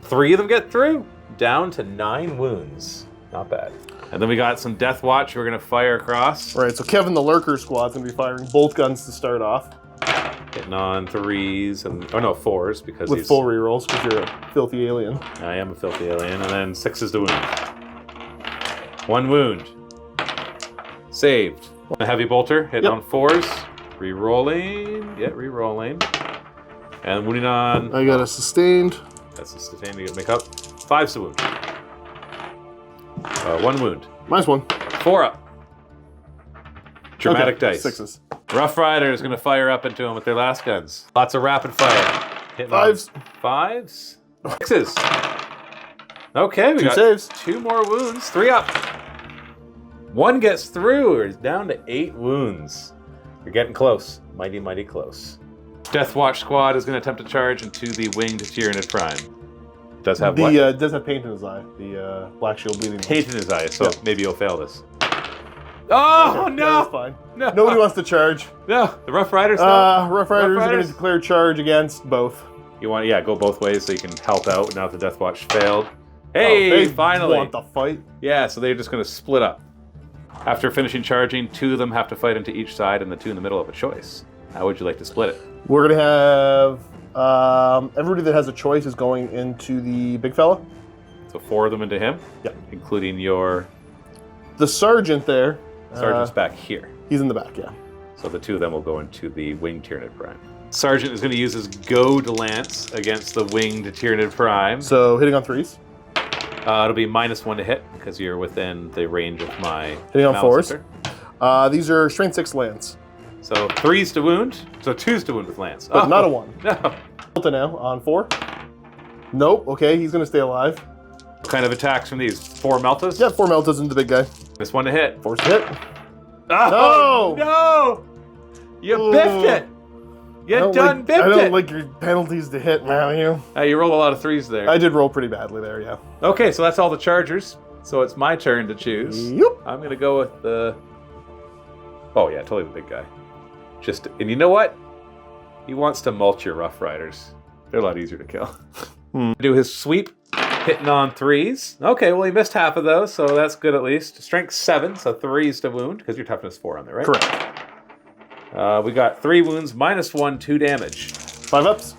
[SPEAKER 1] 3 of them get through. Down to 9 wounds. Not bad. And then we got some Deathwatch we're going to fire across.
[SPEAKER 2] Right, so Kevin the Lurker squad's going to be firing bolt guns to start off.
[SPEAKER 1] Hitting on 3s and... Oh, no, 4s because
[SPEAKER 2] with full rerolls because you're a filthy alien.
[SPEAKER 1] I am a filthy alien. And then 6s to wound. 1 wound. Saved. A heavy bolter, hitting on 4s. Rerolling. Yeah, rerolling. And wounding on...
[SPEAKER 2] I got a sustained.
[SPEAKER 1] That's a sustained to make up. 5s to wound. 1 wound.
[SPEAKER 2] -1.
[SPEAKER 1] 4-up. Dramatic dice.
[SPEAKER 2] 6s.
[SPEAKER 1] Rough Rider is going to fire up into him with their last guns. Lots of rapid fire. Hitting
[SPEAKER 2] 5s.
[SPEAKER 1] 5s. 6s. Okay, we got
[SPEAKER 2] saves.
[SPEAKER 1] 2 more wounds. 3-up. 1 gets through. We're down to 8 wounds. You're getting close. Mighty, mighty close. Deathwatch squad is going to attempt to charge into the winged Tyranid Prime. Does have what?
[SPEAKER 2] Does have paint in his eye. The black shield bleeding.
[SPEAKER 1] Paint in his eye, so maybe you'll fail this. Oh,
[SPEAKER 2] okay,
[SPEAKER 1] no!
[SPEAKER 2] That's fine.
[SPEAKER 1] No.
[SPEAKER 2] Nobody wants to charge.
[SPEAKER 1] No, the Rough Riders.
[SPEAKER 2] Rough Riders are going to declare charge against both.
[SPEAKER 1] You want, go both ways so you can help out now that the Deathwatch failed. Hey,
[SPEAKER 2] they
[SPEAKER 1] finally!
[SPEAKER 2] Want the fight?
[SPEAKER 1] Yeah, so they're just going to split up. After finishing charging, 2 of them have to fight into each side, and the 2 in the middle have a choice. How would you like to split it?
[SPEAKER 2] We're going to have everybody that has a choice is going into the big fella.
[SPEAKER 1] So 4 of them into him.
[SPEAKER 2] Yep.
[SPEAKER 1] Including your...
[SPEAKER 2] The sergeant there.
[SPEAKER 1] Sergeant's back here.
[SPEAKER 2] He's in the back, yeah.
[SPEAKER 1] So the 2 of them will go into the winged Tyranid Prime. Sergeant is going to use his goad lance against the winged Tyranid Prime.
[SPEAKER 2] So hitting on 3s.
[SPEAKER 1] It'll be -1 to hit because you're within the range of my...
[SPEAKER 2] Hitting on 4s. These are strength 6 lance.
[SPEAKER 1] So 3s to wound. So 2s to wound with lance.
[SPEAKER 2] But not a 1.
[SPEAKER 1] No.
[SPEAKER 2] Delta now on 4. Nope. Okay, he's going to stay alive.
[SPEAKER 1] What kind of attacks from these? 4 meltas?
[SPEAKER 2] Yeah, 4 meltas into the big guy.
[SPEAKER 1] This one to hit.
[SPEAKER 2] 4's hit.
[SPEAKER 1] Oh, no! You biffed it! You done biffed it!
[SPEAKER 2] I don't like your penalties to hit, man.
[SPEAKER 1] You rolled a lot of 3s there.
[SPEAKER 2] I did roll pretty badly there, yeah.
[SPEAKER 1] Okay, so that's all the chargers. So it's my turn to choose.
[SPEAKER 2] Yep.
[SPEAKER 1] I'm going to go with the... Oh, yeah, totally the big guy. And you know what? He wants to mulch your Rough Riders. They're a lot easier to kill. Do his sweep, hitting on 3s. Okay, well, he missed half of those, so that's good at least. Strength 7, so 3s to wound, because you're toughness 4 on there, right?
[SPEAKER 2] Correct.
[SPEAKER 1] We got 3 wounds, -1, 2 damage.
[SPEAKER 2] 5 ups.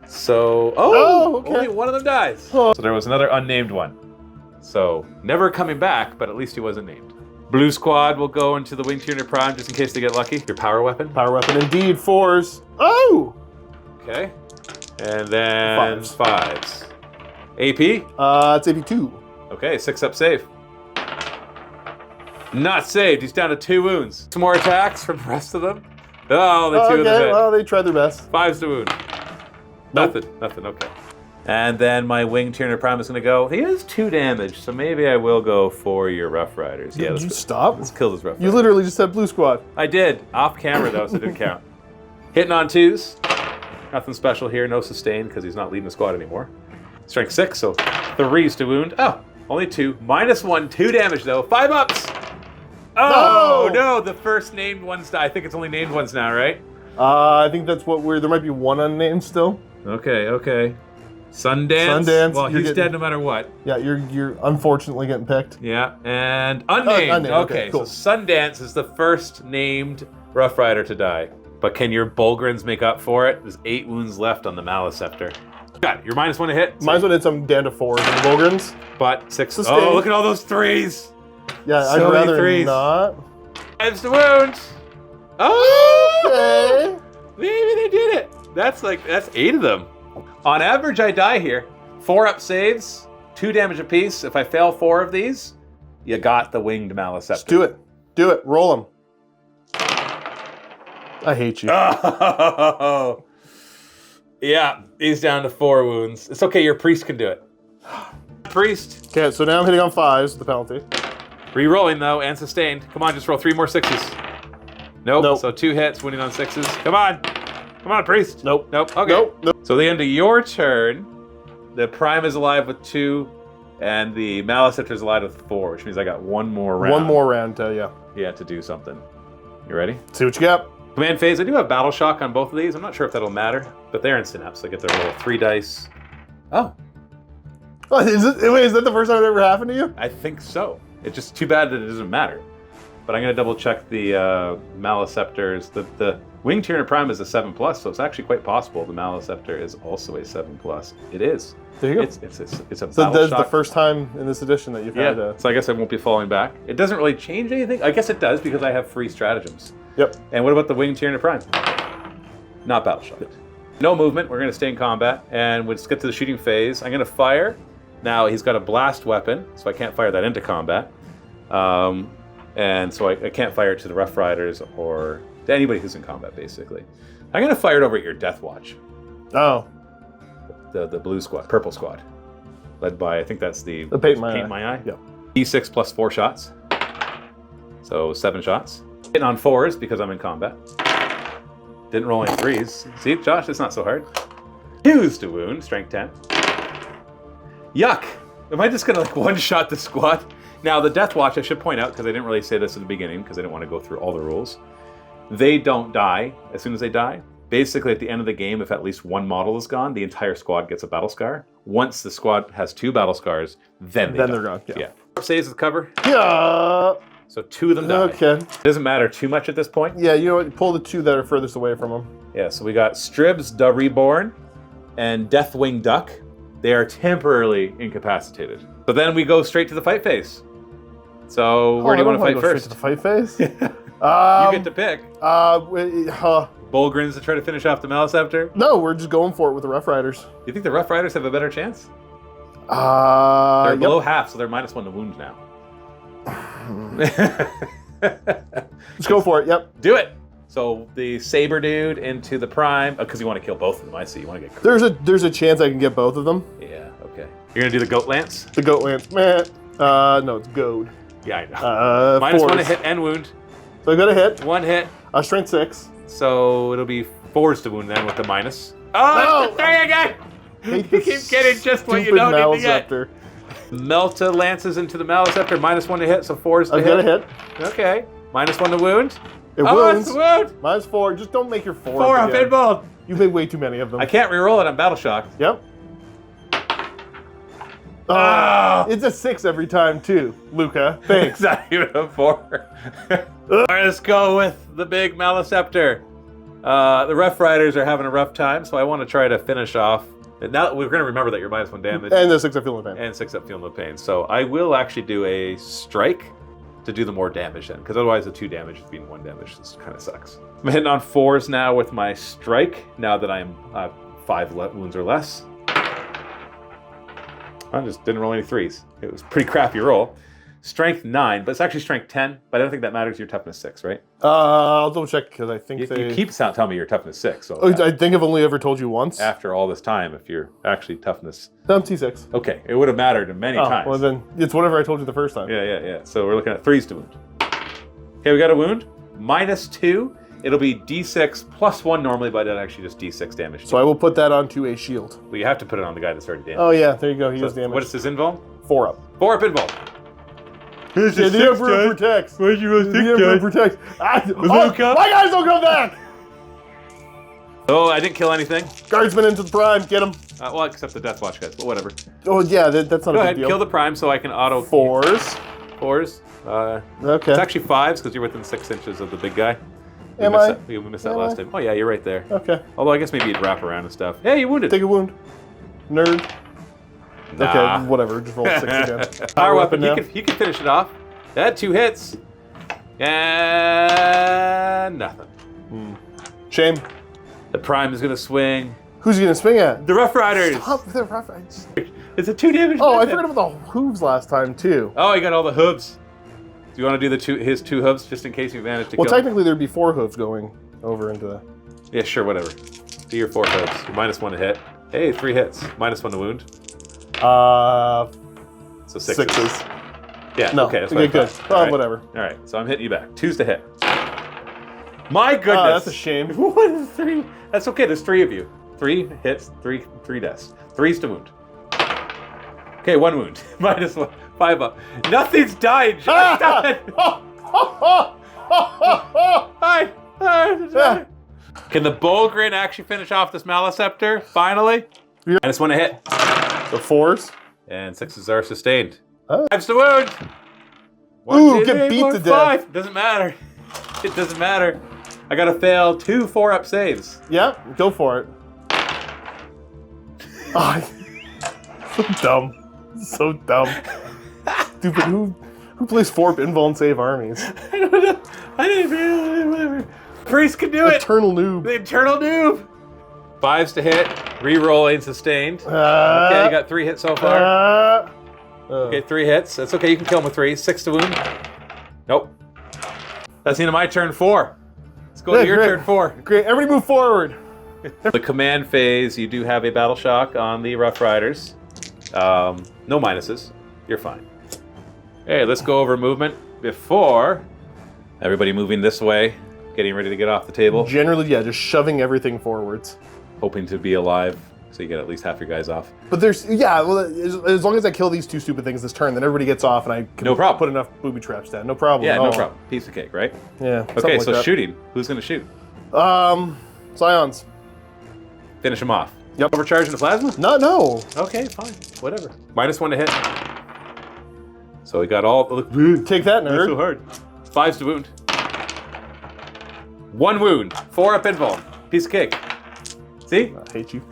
[SPEAKER 1] So,
[SPEAKER 2] okay.
[SPEAKER 1] Only one of them dies. So there was another unnamed one. So, never coming back, but at least he wasn't named. Blue squad will go into the Wing Tyranid Prime just in case they get lucky. Your power weapon.
[SPEAKER 2] Power weapon indeed, 4s. Oh!
[SPEAKER 1] Okay. And then 5s. AP?
[SPEAKER 2] It's AP 2.
[SPEAKER 1] Okay, 6-up save. Not saved. He's down to 2 wounds. Some more attacks from the rest of them. Oh, the 2 of them hit.
[SPEAKER 2] Well, they tried their best.
[SPEAKER 1] 5s to wound.
[SPEAKER 2] Nope.
[SPEAKER 1] Nothing, okay. And then my Wing Tyranid Prime is going to go. He has 2 damage, so maybe I will go for your Rough Riders. Yeah,
[SPEAKER 2] Did you stop?
[SPEAKER 1] Let's kill this Rough Riders.
[SPEAKER 2] You literally just said blue squad.
[SPEAKER 1] I did. Off camera, though, so it didn't count. Hitting on 2s. Nothing special here. No sustain, because he's not leading the squad anymore. Strength 6, so 3s to wound. Oh, only 2. -1, 2 damage, though. 5 ups. Oh, no, the first named ones die. I think it's only named ones now, right?
[SPEAKER 2] I think that's what there might be 1 unnamed still.
[SPEAKER 1] Okay. Sundance. Well, he's dead no matter what.
[SPEAKER 2] Yeah, you're unfortunately getting picked.
[SPEAKER 1] Yeah, and unnamed. Okay,
[SPEAKER 2] cool.
[SPEAKER 1] So Sundance is the first named Rough Rider to die. But can your Bulgrins make up for it? There's 8 wounds left on the Maliceptor. Got it. You're -1 to hit.
[SPEAKER 2] -1 hits. I'm down to 4 in the Bulgrins.
[SPEAKER 1] But 6.
[SPEAKER 2] Sustain.
[SPEAKER 1] Oh, look at all those 3s.
[SPEAKER 2] Yeah,
[SPEAKER 1] So
[SPEAKER 2] I'd
[SPEAKER 1] many
[SPEAKER 2] rather
[SPEAKER 1] 3s.
[SPEAKER 2] not.
[SPEAKER 1] 5s to wound. Oh!
[SPEAKER 2] Okay.
[SPEAKER 1] Maybe they did it. That's 8 of them. On average, I die here. 4-up saves, 2 damage apiece. If I fail 4 of these, you got the Winged Maliceptor.
[SPEAKER 2] Just do it. Do it. Roll him. I hate you.
[SPEAKER 1] Oh. Yeah, he's down to 4 wounds. It's okay, your priest can do it. Priest.
[SPEAKER 2] Okay, so now I'm hitting on 5s, the penalty.
[SPEAKER 1] Re-rolling, though, and sustained. Come on, just roll 3 more 6s. Nope. So 2 hits, winning on 6s. Come on. Come on, priest.
[SPEAKER 2] Nope.
[SPEAKER 1] Okay.
[SPEAKER 2] Nope.
[SPEAKER 1] So the end of your turn, the Prime is alive with 2, and the Maliceptor is alive with 4, which means I got 1 more round.
[SPEAKER 2] 1 more round, yeah.
[SPEAKER 1] Yeah, to do something. You ready?
[SPEAKER 2] See what you got.
[SPEAKER 1] Command phase. I do have Battle Shock on both of these. I'm not sure if that'll matter, but they're in Synapse. I get to roll 3 dice. Oh.
[SPEAKER 2] Is that the first time it ever happened to you?
[SPEAKER 1] I think so. It's just too bad that it doesn't matter. But I'm going to double check the Maliceptors. The Wing Tyranid Prime is a 7+, so it's actually quite possible the Maliceptor is also a 7+. It is.
[SPEAKER 2] There you go.
[SPEAKER 1] It's a
[SPEAKER 2] So
[SPEAKER 1] Battle
[SPEAKER 2] that's
[SPEAKER 1] Shock.
[SPEAKER 2] the first time in this edition that you've had a...
[SPEAKER 1] So I guess I won't be falling back. It doesn't really change anything. I guess it does because I have free stratagems.
[SPEAKER 2] Yep.
[SPEAKER 1] And what about the Wing Tyranid Prime? Not Battle Shock. No movement. We're going to stay in combat. And let's get to the shooting phase. I'm going to fire. Now, he's got a blast weapon, so I can't fire that into combat. And so I can't fire it to the Rough Riders or to anybody who's in combat, basically. I'm going to fire it over at your Deathwatch.
[SPEAKER 2] Oh.
[SPEAKER 1] The blue squad, purple squad. Led by, I think that's the
[SPEAKER 2] Paint My Eye.
[SPEAKER 1] Yep. D6 plus 4 shots. So 7 shots. Hitting on 4s because I'm in combat. Didn't roll any 3s. See, Josh, it's not so hard. 2s to wound, strength 10. Yuck. Am I just going to one-shot the squad? Now, the Deathwatch, I should point out, because I didn't really say this at the beginning, because I didn't want to go through all the rules. They don't die as soon as they die. Basically, at the end of the game, if at least 1 model is gone, the entire squad gets a battle scar. Once the squad has 2 battle scars, then they're gone. Yeah. Saves with cover.
[SPEAKER 2] Yeah.
[SPEAKER 1] So 2 of them die.
[SPEAKER 2] Okay.
[SPEAKER 1] Doesn't matter too much at this point.
[SPEAKER 2] Yeah, you know what? Pull the 2 that are furthest away from them.
[SPEAKER 1] Yeah, so we got Stribs, the Reborn, and Deathwing Duck. They are temporarily incapacitated. But then we go straight to the fight phase. So where do you want to fight first?
[SPEAKER 2] Straight to the fight phase?
[SPEAKER 1] You get to pick. Bulgrins to try to finish off the Maliceptor?
[SPEAKER 2] No, we're just going for it with the Rough Riders.
[SPEAKER 1] You think the Rough Riders have a better chance? They're below half, so they're -1 to wound now.
[SPEAKER 2] Let's go for it. Yep.
[SPEAKER 1] Do it. So the saber dude into the prime, because you want to kill both of them. I see. You want to get.
[SPEAKER 2] There's a chance I can get both of them.
[SPEAKER 1] Yeah. Okay. You're gonna do the goat lance.
[SPEAKER 2] The goat lance, man. No, it's goad.
[SPEAKER 1] Yeah, I know. Minus 1 to hit and wound.
[SPEAKER 2] So I got a hit.
[SPEAKER 1] 1 hit.
[SPEAKER 2] Strength 6.
[SPEAKER 1] So it'll be 4s to wound then with the minus. Oh, no! 3 again! You keep getting just what you don't need to get. Melta lances into the Maleceptor. Minus 1 to hit, so 4s to hit.
[SPEAKER 2] I got a hit.
[SPEAKER 1] Okay. Minus 1 to wound.
[SPEAKER 2] It wounds.
[SPEAKER 1] It's a wound.
[SPEAKER 2] Minus 4. Just don't make your 4.
[SPEAKER 1] 4 up involved.
[SPEAKER 2] You made way too many of them.
[SPEAKER 1] I can't reroll it. I'm battle shocked.
[SPEAKER 2] Yep. It's a 6 every time too, Luca. Thanks.
[SPEAKER 1] It's not even a 4. All right, let's go with the big Maleceptor. The Rough Riders are having a rough time, so I want to try to finish off. Now we're going to remember that you're minus 1 damage.
[SPEAKER 2] And the 6 up feeling the pain.
[SPEAKER 1] And 6 up feeling the pain. So I will actually do a strike to do the more damage then, because otherwise the 2 damage being 1 damage, this kind of sucks. I'm hitting on 4s now with my strike, now that I'm 5 wounds or less. I just didn't roll any 3s. It was a pretty crappy roll. Strength 9, but it's actually strength 10, but I don't think that matters. Your toughness 6, right?
[SPEAKER 2] I'll double check because I think
[SPEAKER 1] you keep telling me your toughness 6. So
[SPEAKER 2] I think I've only ever told you once.
[SPEAKER 1] After all this time, if you're actually toughness.
[SPEAKER 2] No, I'm T6.
[SPEAKER 1] Okay, it would have mattered many times.
[SPEAKER 2] Well then, it's whatever I told you the first time.
[SPEAKER 1] Yeah. So we're looking at 3s to wound. Okay, we got a wound. Minus 2. It'll be D6 plus 1 normally, but it's actually just D6 damage.
[SPEAKER 2] So I will put that onto a shield.
[SPEAKER 1] Well, you have to put it on the guy that's already damaged.
[SPEAKER 2] Oh yeah, there you go. He has damage.
[SPEAKER 1] What is his invuln?
[SPEAKER 2] 4 up.
[SPEAKER 1] 4 up invuln.
[SPEAKER 2] Yeah, the Emperor protects.
[SPEAKER 1] Where's your
[SPEAKER 2] The Emperor protects. My guys don't come back!
[SPEAKER 1] Oh, I didn't kill anything.
[SPEAKER 2] Guardsmen into the prime. Get him.
[SPEAKER 1] Well, except the Deathwatch guys, but whatever.
[SPEAKER 2] Oh yeah, that's not
[SPEAKER 1] Go
[SPEAKER 2] a
[SPEAKER 1] ahead,
[SPEAKER 2] big deal.
[SPEAKER 1] kill the prime so I can auto...
[SPEAKER 2] 4s.
[SPEAKER 1] 4s.
[SPEAKER 2] Okay.
[SPEAKER 1] It's actually 5s because you're within 6 inches of the big guy. We missed that last time. Oh yeah, you're right there.
[SPEAKER 2] Okay.
[SPEAKER 1] Although I guess maybe you'd wrap around and stuff. Hey, you wounded.
[SPEAKER 2] Take a wound. Nerd.
[SPEAKER 1] Nah.
[SPEAKER 2] Okay, whatever. Just roll 6 again.
[SPEAKER 1] Power weapon now. You can finish it off. That 2 hits. And nothing.
[SPEAKER 2] Shame.
[SPEAKER 1] The prime is going to swing.
[SPEAKER 2] Who's he going to swing at?
[SPEAKER 1] The Rough Riders.
[SPEAKER 2] Stop the Rough Riders.
[SPEAKER 1] It's a 2 damage.
[SPEAKER 2] Oh, I forgot about the hooves last time too.
[SPEAKER 1] Oh, you got all the hooves. Do you want to do his 2 hooves just in case you manage to kill?
[SPEAKER 2] Well, technically there'd be 4 hooves going over into the...
[SPEAKER 1] Yeah, sure, whatever. Do your 4 hooves. You're minus 1 to hit. Hey, 3 hits. Minus 1 to wound. So 6s. Yeah,
[SPEAKER 2] no.
[SPEAKER 1] Okay, that's
[SPEAKER 2] okay, good.
[SPEAKER 1] Right.
[SPEAKER 2] Whatever.
[SPEAKER 1] All right, so I'm hitting you back. 2s to hit. My goodness.
[SPEAKER 2] Oh, that's a shame.
[SPEAKER 1] 1, 3. That's okay, there's 3 of you. 3 hits, 3 deaths. 3s to wound. Okay, 1 wound. Minus 1. 5 up. Nothing's died, Josh. Hi. Can the Bogrin actually finish off this Maleceptor, finally? Yeah. And it's 1 to hit.
[SPEAKER 2] The 4s?
[SPEAKER 1] And 6s are sustained. 5s to wound. 1,
[SPEAKER 2] Ooh,
[SPEAKER 1] 2,
[SPEAKER 2] get
[SPEAKER 1] 3,
[SPEAKER 2] beat
[SPEAKER 1] 4,
[SPEAKER 2] to
[SPEAKER 1] 5.
[SPEAKER 2] death.
[SPEAKER 1] Doesn't matter. It doesn't matter. I gotta fail 2 4-up saves.
[SPEAKER 2] Yeah, go for it. So dumb. So dumb. Stupid. Who plays 4-up invuln save armies?
[SPEAKER 1] I don't know. I didn't whatever. Priest can do it.
[SPEAKER 2] Eternal noob.
[SPEAKER 1] The eternal noob. 5s to hit. Rerolling sustained. Okay, you got 3 hits so far. Okay, 3 hits. That's okay. You can kill him with 3. 6 to wound. Nope. That's the end of my turn 4. Let's go to your turn 4.
[SPEAKER 2] Great. Everybody move forward.
[SPEAKER 1] The command phase, you do have a battle shock on the Rough Riders. No minuses. You're fine. Hey, let's go over movement before everybody moving this way, getting ready to get off the table.
[SPEAKER 2] Generally, yeah, just shoving everything forwards.
[SPEAKER 1] Hoping to be alive, so you get at least half your guys off.
[SPEAKER 2] But there's, well, as long as I kill these 2 stupid things this turn, then everybody gets off and I can put enough booby traps down. No problem.
[SPEAKER 1] Yeah, no problem. Piece of cake, right?
[SPEAKER 2] Yeah.
[SPEAKER 1] Okay, so shooting. Who's going to shoot?
[SPEAKER 2] Scions.
[SPEAKER 1] Finish them off.
[SPEAKER 2] Yep.
[SPEAKER 1] Overcharging the plasma?
[SPEAKER 2] No.
[SPEAKER 1] Okay, fine. Whatever. Minus 1 to hit. So we got all...
[SPEAKER 2] Take that, nerd.
[SPEAKER 1] So hard. 5s to wound. 1 wound. 4 up invuln. Piece of cake. See?
[SPEAKER 2] I hate you.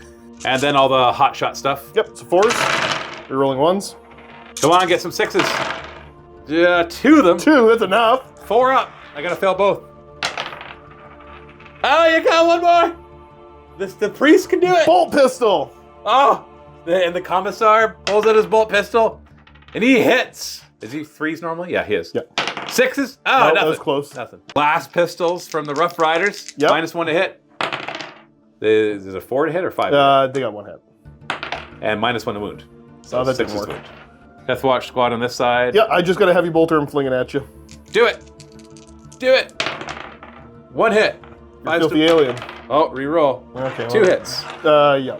[SPEAKER 1] And then all the hot shot stuff.
[SPEAKER 2] Yep, so 4s. You're rolling 1s.
[SPEAKER 1] Come on, get some 6s. 2 of them.
[SPEAKER 2] 2, that's enough.
[SPEAKER 1] 4 up. I gotta fail both. Oh, you got 1 more. The priest can do it.
[SPEAKER 2] Bolt pistol.
[SPEAKER 1] Oh, and the commissar pulls out his bolt pistol, and he hits. Is he 3s normally? Yeah, he is.
[SPEAKER 2] Yeah.
[SPEAKER 1] 6s? Oh,
[SPEAKER 2] No,
[SPEAKER 1] nothing.
[SPEAKER 2] that was close.
[SPEAKER 1] Nothing. Blast pistols from the Rough Riders.
[SPEAKER 2] Yep.
[SPEAKER 1] -1 to hit. Is it a 4 to hit or 5?
[SPEAKER 2] They got 1 hit.
[SPEAKER 1] And -1 to wound. So
[SPEAKER 2] that
[SPEAKER 1] 6
[SPEAKER 2] didn't
[SPEAKER 1] is
[SPEAKER 2] work.
[SPEAKER 1] wound. Deathwatch squad on this side.
[SPEAKER 2] Yeah, I just got a heavy bolter I'm flinging at you.
[SPEAKER 1] Do it. Do it. 1 hit.
[SPEAKER 2] Filthy alien.
[SPEAKER 1] Oh, reroll.
[SPEAKER 2] Okay.
[SPEAKER 1] 2 hits.
[SPEAKER 2] Yeah.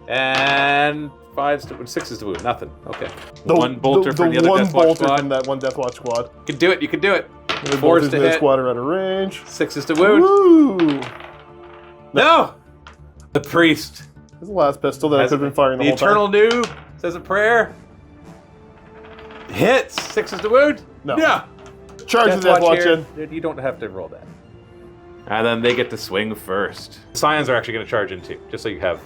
[SPEAKER 1] And 6s to wound. Nothing. Okay. One bolter from the other
[SPEAKER 2] one
[SPEAKER 1] Deathwatch
[SPEAKER 2] bolter
[SPEAKER 1] squad.
[SPEAKER 2] from that one Deathwatch squad.
[SPEAKER 1] You can do it. You can do it. 4s
[SPEAKER 2] Bolters
[SPEAKER 1] to
[SPEAKER 2] in the
[SPEAKER 1] hit.
[SPEAKER 2] squad are out of range.
[SPEAKER 1] 6s to wound.
[SPEAKER 2] Woo!
[SPEAKER 1] No. The priest.
[SPEAKER 2] This is the last pistol that I could have been firing the
[SPEAKER 1] The
[SPEAKER 2] whole
[SPEAKER 1] eternal noob says a prayer. Hits. 6s to wound.
[SPEAKER 2] No.
[SPEAKER 1] Yeah.
[SPEAKER 2] Charge the Deathwatch
[SPEAKER 1] here.
[SPEAKER 2] in.
[SPEAKER 1] You don't have to roll that. And then they get to swing first. Scions are actually going to charge in too, just so you have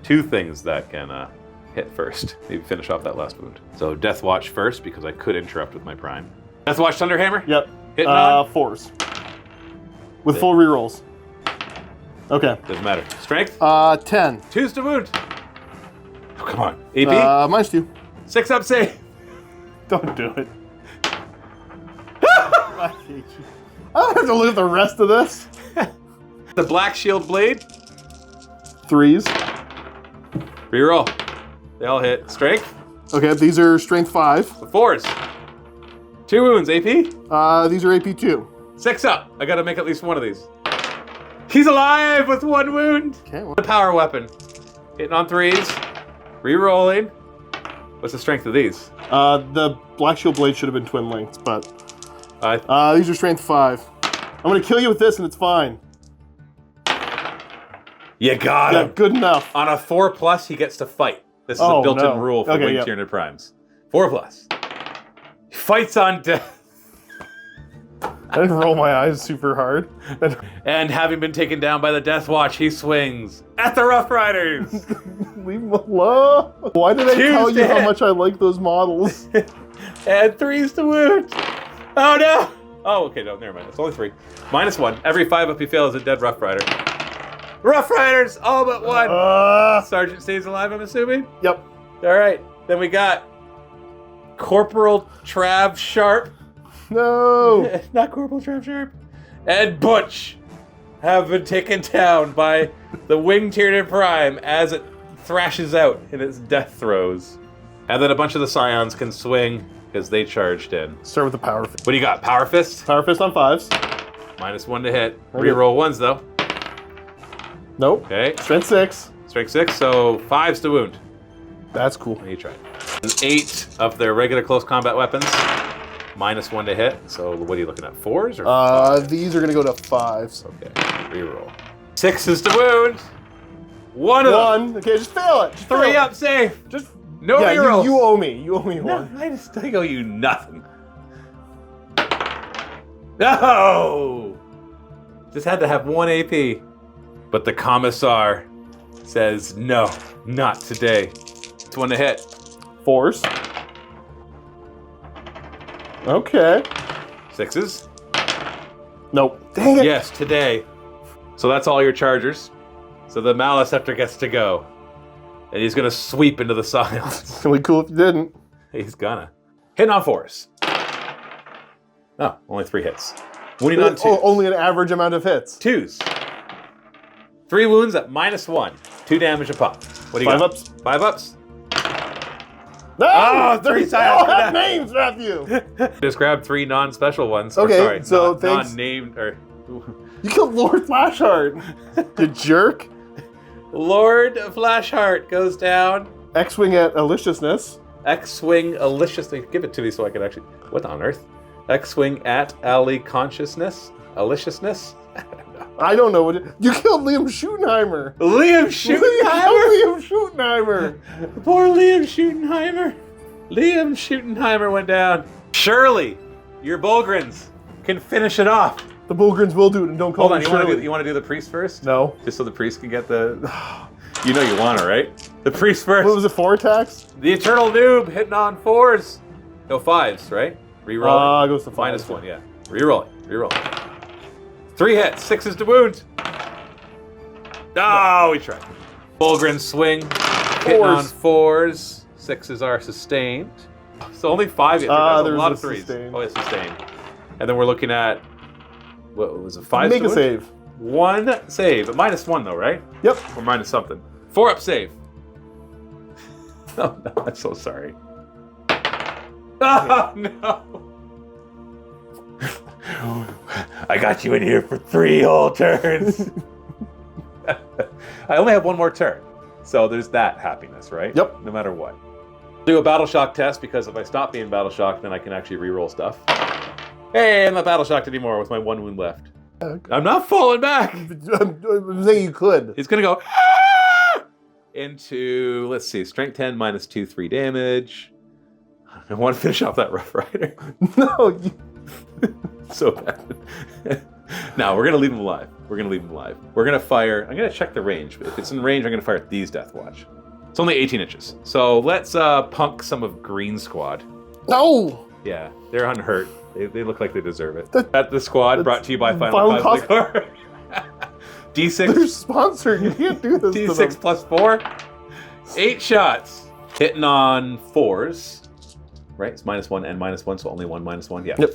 [SPEAKER 1] 2 things that can hit first. Maybe finish off that last wound. So Deathwatch first, because I could interrupt with my prime. Deathwatch Thunderhammer?
[SPEAKER 2] Yep.
[SPEAKER 1] Hitting on?
[SPEAKER 2] 4s. With full rerolls. Okay.
[SPEAKER 1] Doesn't matter. Strength?
[SPEAKER 2] 10.
[SPEAKER 1] 2s to wound. Oh, come on. AP?
[SPEAKER 2] -2.
[SPEAKER 1] 6 up save.
[SPEAKER 2] Don't do it. I hate you. I don't have to look at the rest of this.
[SPEAKER 1] The Black Shield Blade?
[SPEAKER 2] 3s.
[SPEAKER 1] Reroll. They all hit. Strength?
[SPEAKER 2] Okay, these are strength 5.
[SPEAKER 1] The 4s. 2 wounds. AP?
[SPEAKER 2] These are AP 2.
[SPEAKER 1] 6 up. I gotta make at least one of these. He's alive with 1 wound.
[SPEAKER 2] Okay.
[SPEAKER 1] The power weapon. Hitting on 3s. Rerolling. What's the strength of these?
[SPEAKER 2] The Black Shield Blade should have been twin lengths, but these are strength 5. I'm gonna kill you with this, and it's fine.
[SPEAKER 1] You got
[SPEAKER 2] Yeah,
[SPEAKER 1] him.
[SPEAKER 2] good enough.
[SPEAKER 1] On a 4+, he gets to fight. This is
[SPEAKER 2] Oh,
[SPEAKER 1] a built-in
[SPEAKER 2] no.
[SPEAKER 1] rule for
[SPEAKER 2] Okay,
[SPEAKER 1] Winged
[SPEAKER 2] yep.
[SPEAKER 1] Tyranid Primes. 4+. He fights on death.
[SPEAKER 2] I didn't roll my eyes super hard.
[SPEAKER 1] And having been taken down by the Deathwatch, he swings at the Rough Riders.
[SPEAKER 2] Leave them alone. Why did I tell you how
[SPEAKER 1] Tuesday.
[SPEAKER 2] much I like those models?
[SPEAKER 1] And 3s to wound. Oh no! Oh, okay, no, never mind. It's only 3. -1. Every 5 up he fails a dead Rough Rider. Rough Riders, all but 1. Sergeant stays alive, I'm assuming?
[SPEAKER 2] Yep.
[SPEAKER 1] All right, then we got Corporal Trav Sharp.
[SPEAKER 2] No.
[SPEAKER 1] Not Corporal Trav Sharp. And Butch have been taken down by the Winged Tyranid Prime as it thrashes out in its death throes. And then a bunch of the Scions can swing because they charged in.
[SPEAKER 2] Start with the Power Fist.
[SPEAKER 1] What do you got? Power Fist?
[SPEAKER 2] Power Fist on 5s.
[SPEAKER 1] -1 to hit.
[SPEAKER 2] Okay.
[SPEAKER 1] Reroll 1s though.
[SPEAKER 2] Nope.
[SPEAKER 1] Okay.
[SPEAKER 2] Strength 6.
[SPEAKER 1] Strength 6, so 5s to wound.
[SPEAKER 2] That's cool.
[SPEAKER 1] You tried. An 8 of their regular close combat weapons. -1 to hit. So what are you looking at? 4s or?
[SPEAKER 2] These are gonna go to 5s.
[SPEAKER 1] Okay. Reroll. 6s to wound. 1 of them.
[SPEAKER 2] 1. Okay, just fail it. Just
[SPEAKER 1] 3
[SPEAKER 2] fail it.
[SPEAKER 1] up safe.
[SPEAKER 2] Just
[SPEAKER 1] No
[SPEAKER 2] yeah,
[SPEAKER 1] rerolls.
[SPEAKER 2] you owe me. You owe me
[SPEAKER 1] No,
[SPEAKER 2] 1.
[SPEAKER 1] I owe you nothing. No! Just had to have 1 AP. But the Commissar says, no, not today. It's 1 to hit.
[SPEAKER 2] 4s. Okay.
[SPEAKER 1] 6s.
[SPEAKER 2] Nope. Dang it.
[SPEAKER 1] Yes, today. So that's all your chargers. So the Maliceptor gets to go. And he's gonna sweep into the Scions.
[SPEAKER 2] It's gonna be cool if you didn't.
[SPEAKER 1] He's gonna. Hitting on 4s. Oh, only 3 hits. Wounding on 2s.
[SPEAKER 2] Oh, only an average amount of hits.
[SPEAKER 1] 2s. 3 wounds at -1. 2 damage a pop. What do you
[SPEAKER 2] 5
[SPEAKER 1] got?
[SPEAKER 2] ups.
[SPEAKER 1] 5 ups.
[SPEAKER 2] No!
[SPEAKER 1] Oh, 3
[SPEAKER 2] They all
[SPEAKER 1] Scions.
[SPEAKER 2] have names, Matthew!
[SPEAKER 1] Just grab 3 non-special ones.
[SPEAKER 2] Okay,
[SPEAKER 1] Or, sorry,
[SPEAKER 2] so thanks.
[SPEAKER 1] non-named or
[SPEAKER 2] You killed Lord Flashheart. You jerk.
[SPEAKER 1] Lord Flashheart goes down.
[SPEAKER 2] X-Wing at Aliciousness.
[SPEAKER 1] X-Wing Aliciously. Give it to me so I can actually. What on earth? X-Wing at Alley Consciousness? Aliciousness?
[SPEAKER 2] I don't know what you killed Liam Schuttenheimer.
[SPEAKER 1] Liam Schuttenheimer?
[SPEAKER 2] Liam Schuttenheimer.
[SPEAKER 1] Poor Liam Schuttenheimer. Liam Schuttenheimer went down. Surely, your Bulgrins can finish it off.
[SPEAKER 2] The Bulgrins will do it, and don't call
[SPEAKER 1] Hold on,
[SPEAKER 2] them
[SPEAKER 1] you
[SPEAKER 2] Shirley.
[SPEAKER 1] want to do the priest first?
[SPEAKER 2] No.
[SPEAKER 1] Just so the priest can get the. You know you want to, right? The priest first.
[SPEAKER 2] What was it, 4 attacks?
[SPEAKER 1] The eternal noob hitting on 4s. No 5s, right? Rerolling.
[SPEAKER 2] Goes to 5.
[SPEAKER 1] -1, yeah. Rerolling. Rerolling. 3 hits, 6s to wound. Oh, we tried. Bulgrin swing. Hitting on 4s. 6s are sustained. So only 5 hit. That's a lot of 3s.
[SPEAKER 2] Sustain.
[SPEAKER 1] Oh, it's sustained. And then we're looking at, what was it, 5?
[SPEAKER 2] Make a save.
[SPEAKER 1] 1 save. -1 though, right?
[SPEAKER 2] Yep.
[SPEAKER 1] Or minus something. 4 up save. Oh no, I'm so sorry. Oh no. I got you in here for 3 whole turns. I only have 1 more turn. So there's that happiness, right?
[SPEAKER 2] Yep.
[SPEAKER 1] No matter what. Do a battle shock test, because if I stop being battle shocked, then I can actually reroll stuff. Hey, I'm not battle shocked anymore with my 1 wound left. Okay. I'm not falling back.
[SPEAKER 2] I'm saying you could.
[SPEAKER 1] He's gonna go ah! Into, let's see, strength 10 -2, 3 damage. I want to finish off that Rough Rider.
[SPEAKER 2] No,
[SPEAKER 1] So bad. No, we're gonna leave him alive. We're gonna leave him alive. We're gonna fire. I'm gonna check the range. If it's in range, I'm gonna fire at these Deathwatch. It's only 18 inches. So let's punk some of Green Squad.
[SPEAKER 2] No.
[SPEAKER 1] Yeah, they're unhurt. They look like they deserve it. At the squad, brought to you by Final Cosplay. D6.
[SPEAKER 2] They're sponsored. You can't do this.
[SPEAKER 1] D6 plus 4. 8 shots. Hitting on 4s. Right? It's -1 and -1, so only 1 -1. Yeah.
[SPEAKER 2] Yep.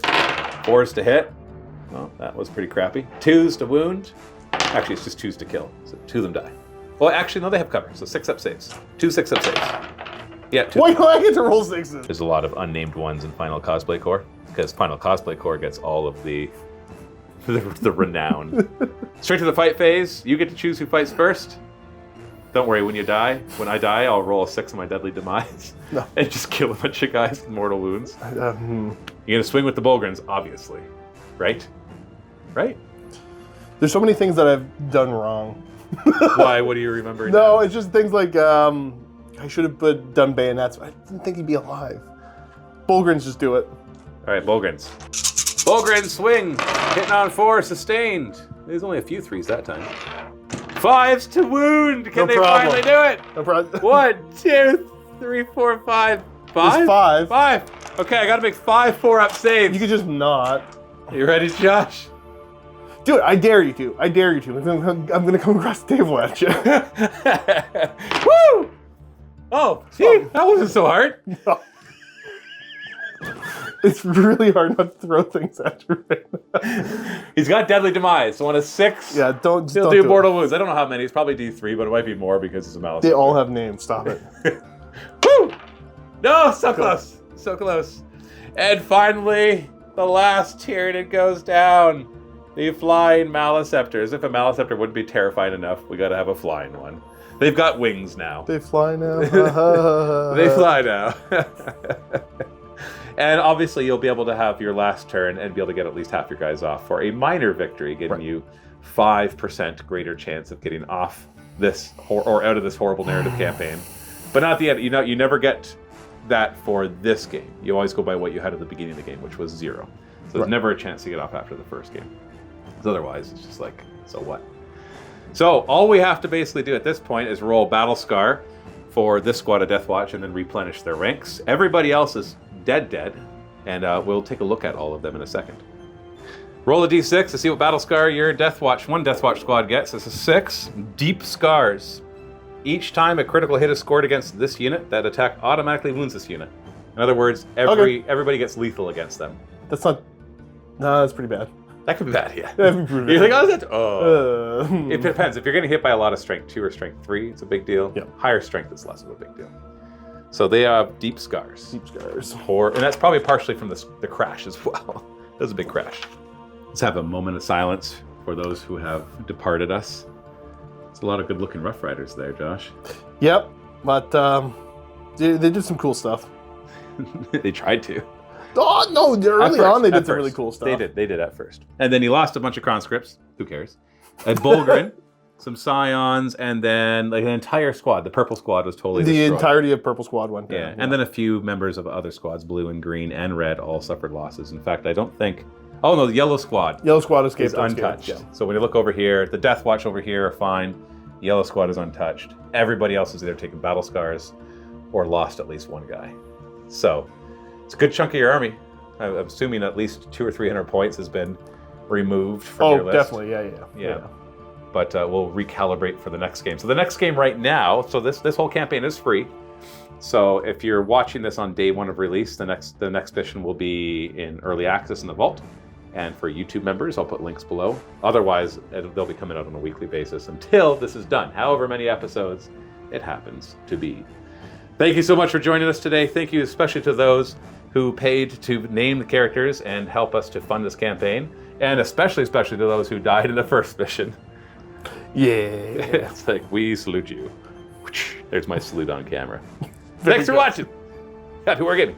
[SPEAKER 1] 4s to hit. Well, that was pretty crappy. 2s to wound. Actually, it's just 2s to kill. So 2 of them die. Well, actually, no, they have cover. So 6 up saves. 2 6-up saves. Yeah, 2.
[SPEAKER 2] Why do I get to roll 6s?
[SPEAKER 1] There's a lot of unnamed ones in Final Cosplay Corps, because Final Cosplay Corps gets all of the renown. Straight to the fight phase. You get to choose who fights first. Don't worry, when I die, I'll roll a 6 on my deadly demise.
[SPEAKER 2] No.
[SPEAKER 1] And just kill a bunch of guys with mortal wounds. You're gonna swing with the Bulgrins, obviously. Right? Right?
[SPEAKER 2] There's so many things that I've done wrong.
[SPEAKER 1] Why? What do you remember?
[SPEAKER 2] No, it's just things like I should have done bayonets. I didn't think he'd be alive. Bulgrins, just do it.
[SPEAKER 1] All right, Bulgrins. Bulgrins swing, hitting on 4, sustained. There's only a few 3s that time. 5s to wound. Can they finally do it?
[SPEAKER 2] No problem.
[SPEAKER 1] 1, 2, 3, 4, 5. 5?
[SPEAKER 2] There's 5.
[SPEAKER 1] 5. Okay, I gotta make 5 4-up saves.
[SPEAKER 2] You could just not.
[SPEAKER 1] You ready, Josh?
[SPEAKER 2] Do it. I dare you to. I dare you to. I'm gonna come across the table at you.
[SPEAKER 1] Woo! Oh, see, that wasn't so hard.
[SPEAKER 2] No. It's really hard not to throw things at you right now.
[SPEAKER 1] He's got deadly demise. So on a 6,
[SPEAKER 2] yeah, don't
[SPEAKER 1] do mortal wounds. I don't know how many. It's probably D3, but it might be more because he's a malice.
[SPEAKER 2] They all have names. Stop it.
[SPEAKER 1] Woo! No, so close. So close. And finally, the last Tyranid goes down. The flying Maliceptor. As if a Maliceptor wouldn't be terrifying enough, we gotta have a flying one. They've got wings now.
[SPEAKER 2] They fly now.
[SPEAKER 1] They fly now. And obviously you'll be able to have your last turn and be able to get at least half your guys off for a minor victory, giving you 5% greater chance of getting off this or out of this horrible narrative campaign. But not at the end. You never get that for this game. You always go by what you had at the beginning of the game, which was 0. So there's never a chance to get off after the first game. Because otherwise, it's just like, so what? So all we have to basically do at this point is roll Battle Scar for this squad of Deathwatch and then replenish their ranks. Everybody else is dead, and we'll take a look at all of them in a second. Roll a d6 to see what Battle Scar your one Deathwatch squad gets. This is 6 deep scars. Each time a critical hit is scored against this unit, that attack automatically wounds this unit. In other words, everybody gets lethal against them.
[SPEAKER 2] That's not... No, that's pretty bad.
[SPEAKER 1] That could be bad, yeah.
[SPEAKER 2] That'd be pretty bad.
[SPEAKER 1] You're like, oh, is that... Oh. It depends. If you're getting hit by a lot of strength 2 or strength 3, it's a big deal.
[SPEAKER 2] Yep.
[SPEAKER 1] Higher strength, it's less of a big deal. So they have deep scars.
[SPEAKER 2] Deep scars.
[SPEAKER 1] And that's probably partially from the crash as well. That was a big crash. Let's have a moment of silence for those who have departed us. It's a lot of good-looking Rough Riders there, Josh.
[SPEAKER 2] Yep, but they did some cool stuff.
[SPEAKER 1] They tried to.
[SPEAKER 2] Oh, no, early on they did some really cool stuff.
[SPEAKER 1] They did at first. And then he lost a bunch of conscripts. Who cares? A Bulgrin, some Scions, and then like an entire squad. The Purple Squad was totally destroyed. The
[SPEAKER 2] entirety of Purple Squad went down.
[SPEAKER 1] Yeah, and then a few members of other squads, Blue and Green and Red, all suffered losses. In fact, I don't think... Oh, no, the Yellow Squad.
[SPEAKER 2] Yellow Squad escaped.
[SPEAKER 1] Is untouched. Yeah. So when you look over here, the Deathwatch over here are fine. The Yellow Squad is untouched. Everybody else is either taking battle scars or lost at least one guy. So it's a good chunk of your army. I'm assuming at least 200 or 300 points has been removed from your list.
[SPEAKER 2] Oh, definitely. Yeah.
[SPEAKER 1] But we'll recalibrate for the next game. So the next game right now, so this whole campaign is free. So if you're watching this on day 1 of release, the next mission will be in early access in the vault. And for YouTube members, I'll put links below. Otherwise, they'll be coming out on a weekly basis until this is done. However many episodes it happens to be. Thank you so much for joining us today. Thank you especially to those who paid to name the characters and help us to fund this campaign. And especially to those who died in the first mission.
[SPEAKER 2] Yeah.
[SPEAKER 1] It's like, we salute you. There's my salute on camera. Thanks for watching. Happy Wargaming.